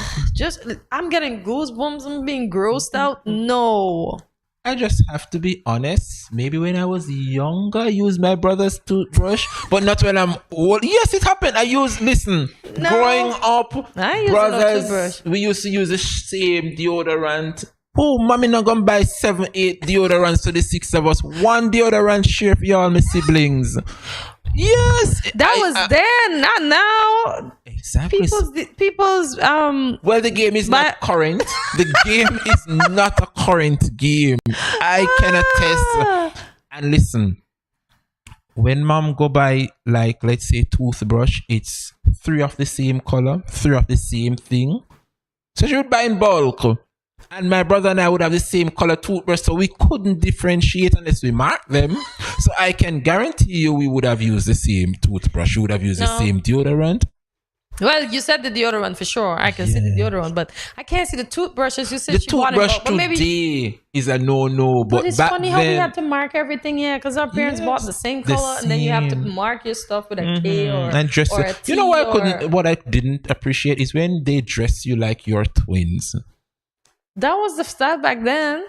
I'm getting goosebumps and being grossed out. No. I just have to be honest. Maybe when I was younger, I used my brother's toothbrush, but not when I'm old. Yes, it happened. Growing up, brothers, we used to use the same deodorant. Oh, mommy not gonna buy 7-8 deodorants to the 6 of us. One deodorant share for y'all, my siblings. Yes, that was then, not now. Exactly. People's Well, the game is not current. The game is not a current game. I can attest. And listen, when mom go buy, like, let's say toothbrush, it's 3 of the same color, 3 of the same thing. So she would buy in bulk. And my brother and I would have the same color toothbrush, so we couldn't differentiate unless we marked them. So I can guarantee you we would have used the same toothbrush. We would have used the same deodorant. Well, you said the deodorant for sure. I can see the deodorant, but I can't see the toothbrushes. You said the toothbrush today is a no-no. But it's back funny how we have to mark everything, because our parents bought the same color, and then you have to mark your stuff with a K or a T. You know what I didn't appreciate is when they dress you like you're twins. That was the style back then.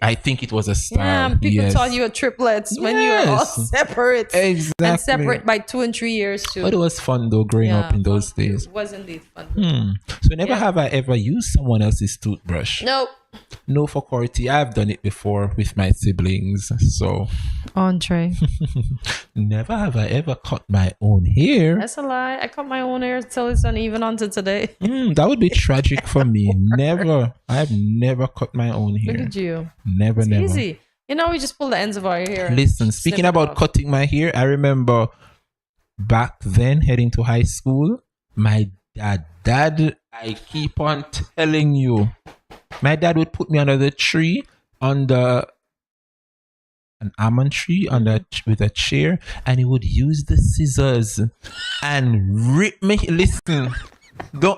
I think it was a style. Yeah, people thought you were triplets when you were all separate. Exactly. And separate by 2 and 3 years too. But it was fun though, growing up in those days. It was indeed fun. So never have I ever used someone else's toothbrush. Nope. No, for Corty. I've done it before with my siblings. So Entree. Never have I ever cut my own hair. That's a lie. I cut my own hair till it's uneven until today. That would be tragic for me. Never. I've never cut my own hair. Look at you. Never. Easy. You know, we just pull the ends of our hair. Listen, speaking about cutting my hair, I remember back then heading to high school, my dad, I keep on telling you, my dad would put me under the tree, under an almond tree, with a chair, and he would use the scissors and rip me. Listen,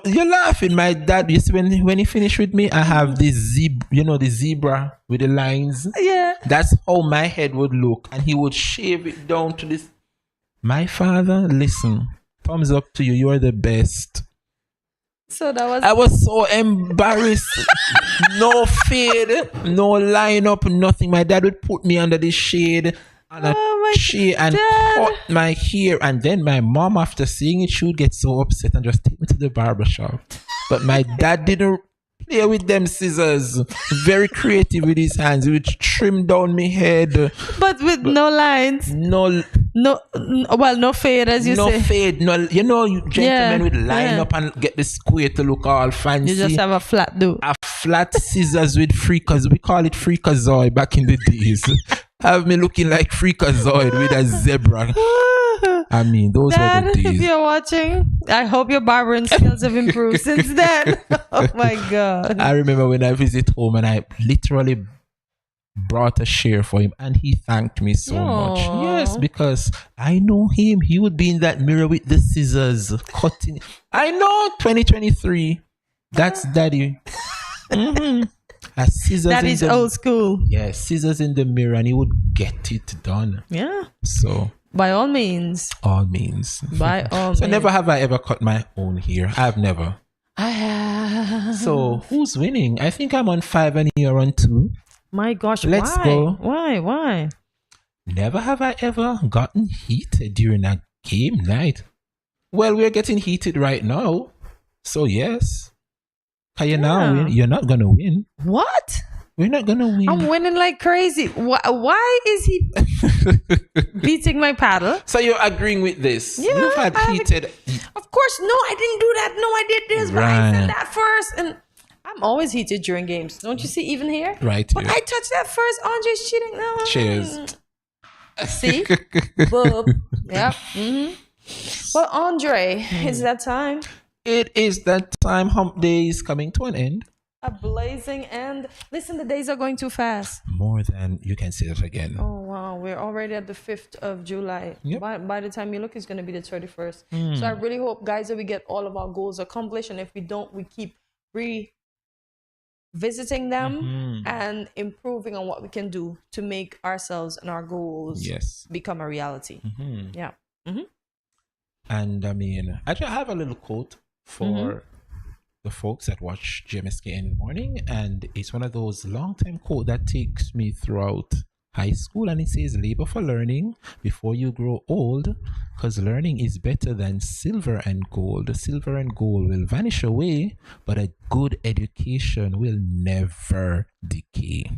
you're laughing. My dad, you see, when he finished with me, I have this zebra, the zebra with the lines. Yeah. That's how my head would look, and he would shave it down to this. My father, listen, thumbs up to you. You are the best. So I was so embarrassed. No fade, no line up, nothing. My dad would put me under the shade on a chair and cut my hair. And then my mom, after seeing it, she would get so upset and just take me to the barber shop. But my dad didn't play with them scissors. Very creative with his hands. He would trim down my head. But no lines. No fade, as you say. No fade. No, you gentlemen would line up and get the square to look all fancy. You just have a flat do. A flat scissors with freakers. We call it freakazoid back in the days. Have me looking like freakazoid with a zebra. I mean, those Dad, were the days. if you're watching, I hope your barbering skills have improved since then. Oh my God. I remember when I visit home and I literally brought a share for him and he thanked me so much. Yes, because I know him. He would be in that mirror with the scissors cutting. I know, 2023. That's daddy. A scissors. That is old school. Yeah, scissors in the mirror and he would get it done. Yeah. So by all means. All means. By all means. So never have I ever cut my own hair. I've never. I have. So who's winning? I think I'm on 5 and you're on 2. My gosh, let's why? go. Why? Never have I ever gotten heated during a game night. Well, we're getting heated right now. So yes. You're not gonna win. What? We're not gonna win. I'm winning like crazy. Why is he beating my paddle? So you're agreeing with this? Yeah, You've had heated. Of course, no, I didn't do that. No, I did this, but I said that first. And I'm always heated during games. Don't you see? Even here, right? But I touched that first. Andre's cheating. No. Cheers. See, boob. Yep. Well, Andre, it's that time. It is that time. Hump day is coming to an end. A blazing end. Listen, the days are going too fast. More than you can say it again. Oh wow, we're already at the 5th of July. Yep. By the time you look, it's going to be the 31st. So I really hope, guys, that we get all of our goals accomplished. And if we don't, we keep revisiting them and improving on what we can do to make ourselves and our goals become a reality. Yeah. And I mean, I have a little quote for the folks that watch GMSK in the morning, and it's one of those long-time quotes that takes me throughout high school, and it says, labor for learning before you grow old, because learning is better than silver and gold. Silver and gold will vanish away, but a good education will never decay.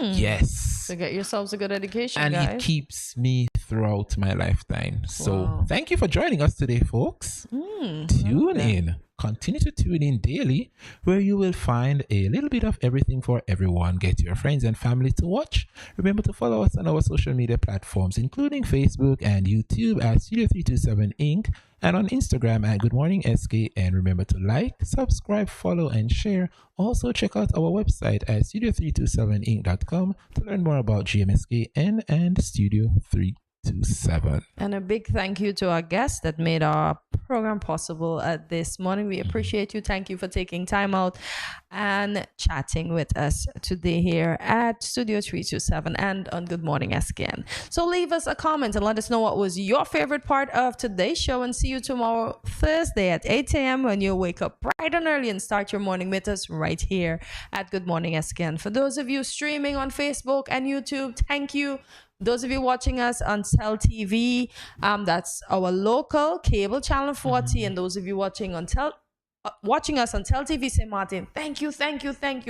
Yes. So get yourselves a good education, and guys. it keeps me throughout my lifetime. So thank you for joining us today, folks. Tune in. Continue to tune in daily, where you will find a little bit of everything for everyone. Get your friends and family to watch. Remember to follow us on our social media platforms, including Facebook and YouTube at Studio327 Inc. and on Instagram at Good Morning SK. And remember to like, subscribe, follow, and share. Also, check out our website at studio327inc.com to learn more about GMSKN and Studio 327. And a big thank you to our guests that made our program possible this morning. We appreciate you. Thank you for taking time out and chatting with us today here at Studio 327 and on Good Morning SKN. So leave us a comment and let us know what was your favorite part of today's show, and see you tomorrow Thursday at 8 a.m. when you wake up bright and early and start your morning with us right here at Good Morning SKN. For those of you streaming on Facebook and YouTube, thank you. Those of you watching us on Tel TV, that's our local cable channel 40, and those of you watching on watching us on Tel TV St. Martin, thank you.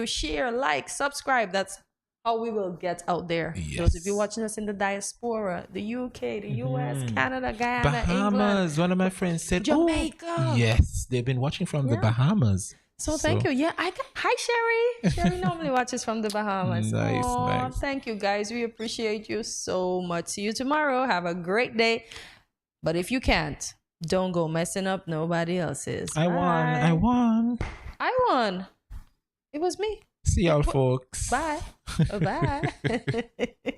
Share, like, subscribe. That's how we will get out there. Those of you watching us in the diaspora, the UK, the US, Canada, Guyana, Bahamas. England, one of my friends said, Jamaica. yes, they've been watching from the Bahamas. So thank you. Yeah, hi Sherry. Sherry normally watches from the Bahamas. Nice. Thank you guys. We appreciate you so much. See you tomorrow. Have a great day. But if you can't, don't go messing up nobody else's. I won. It was me. See y'all, folks. Bye. Bye.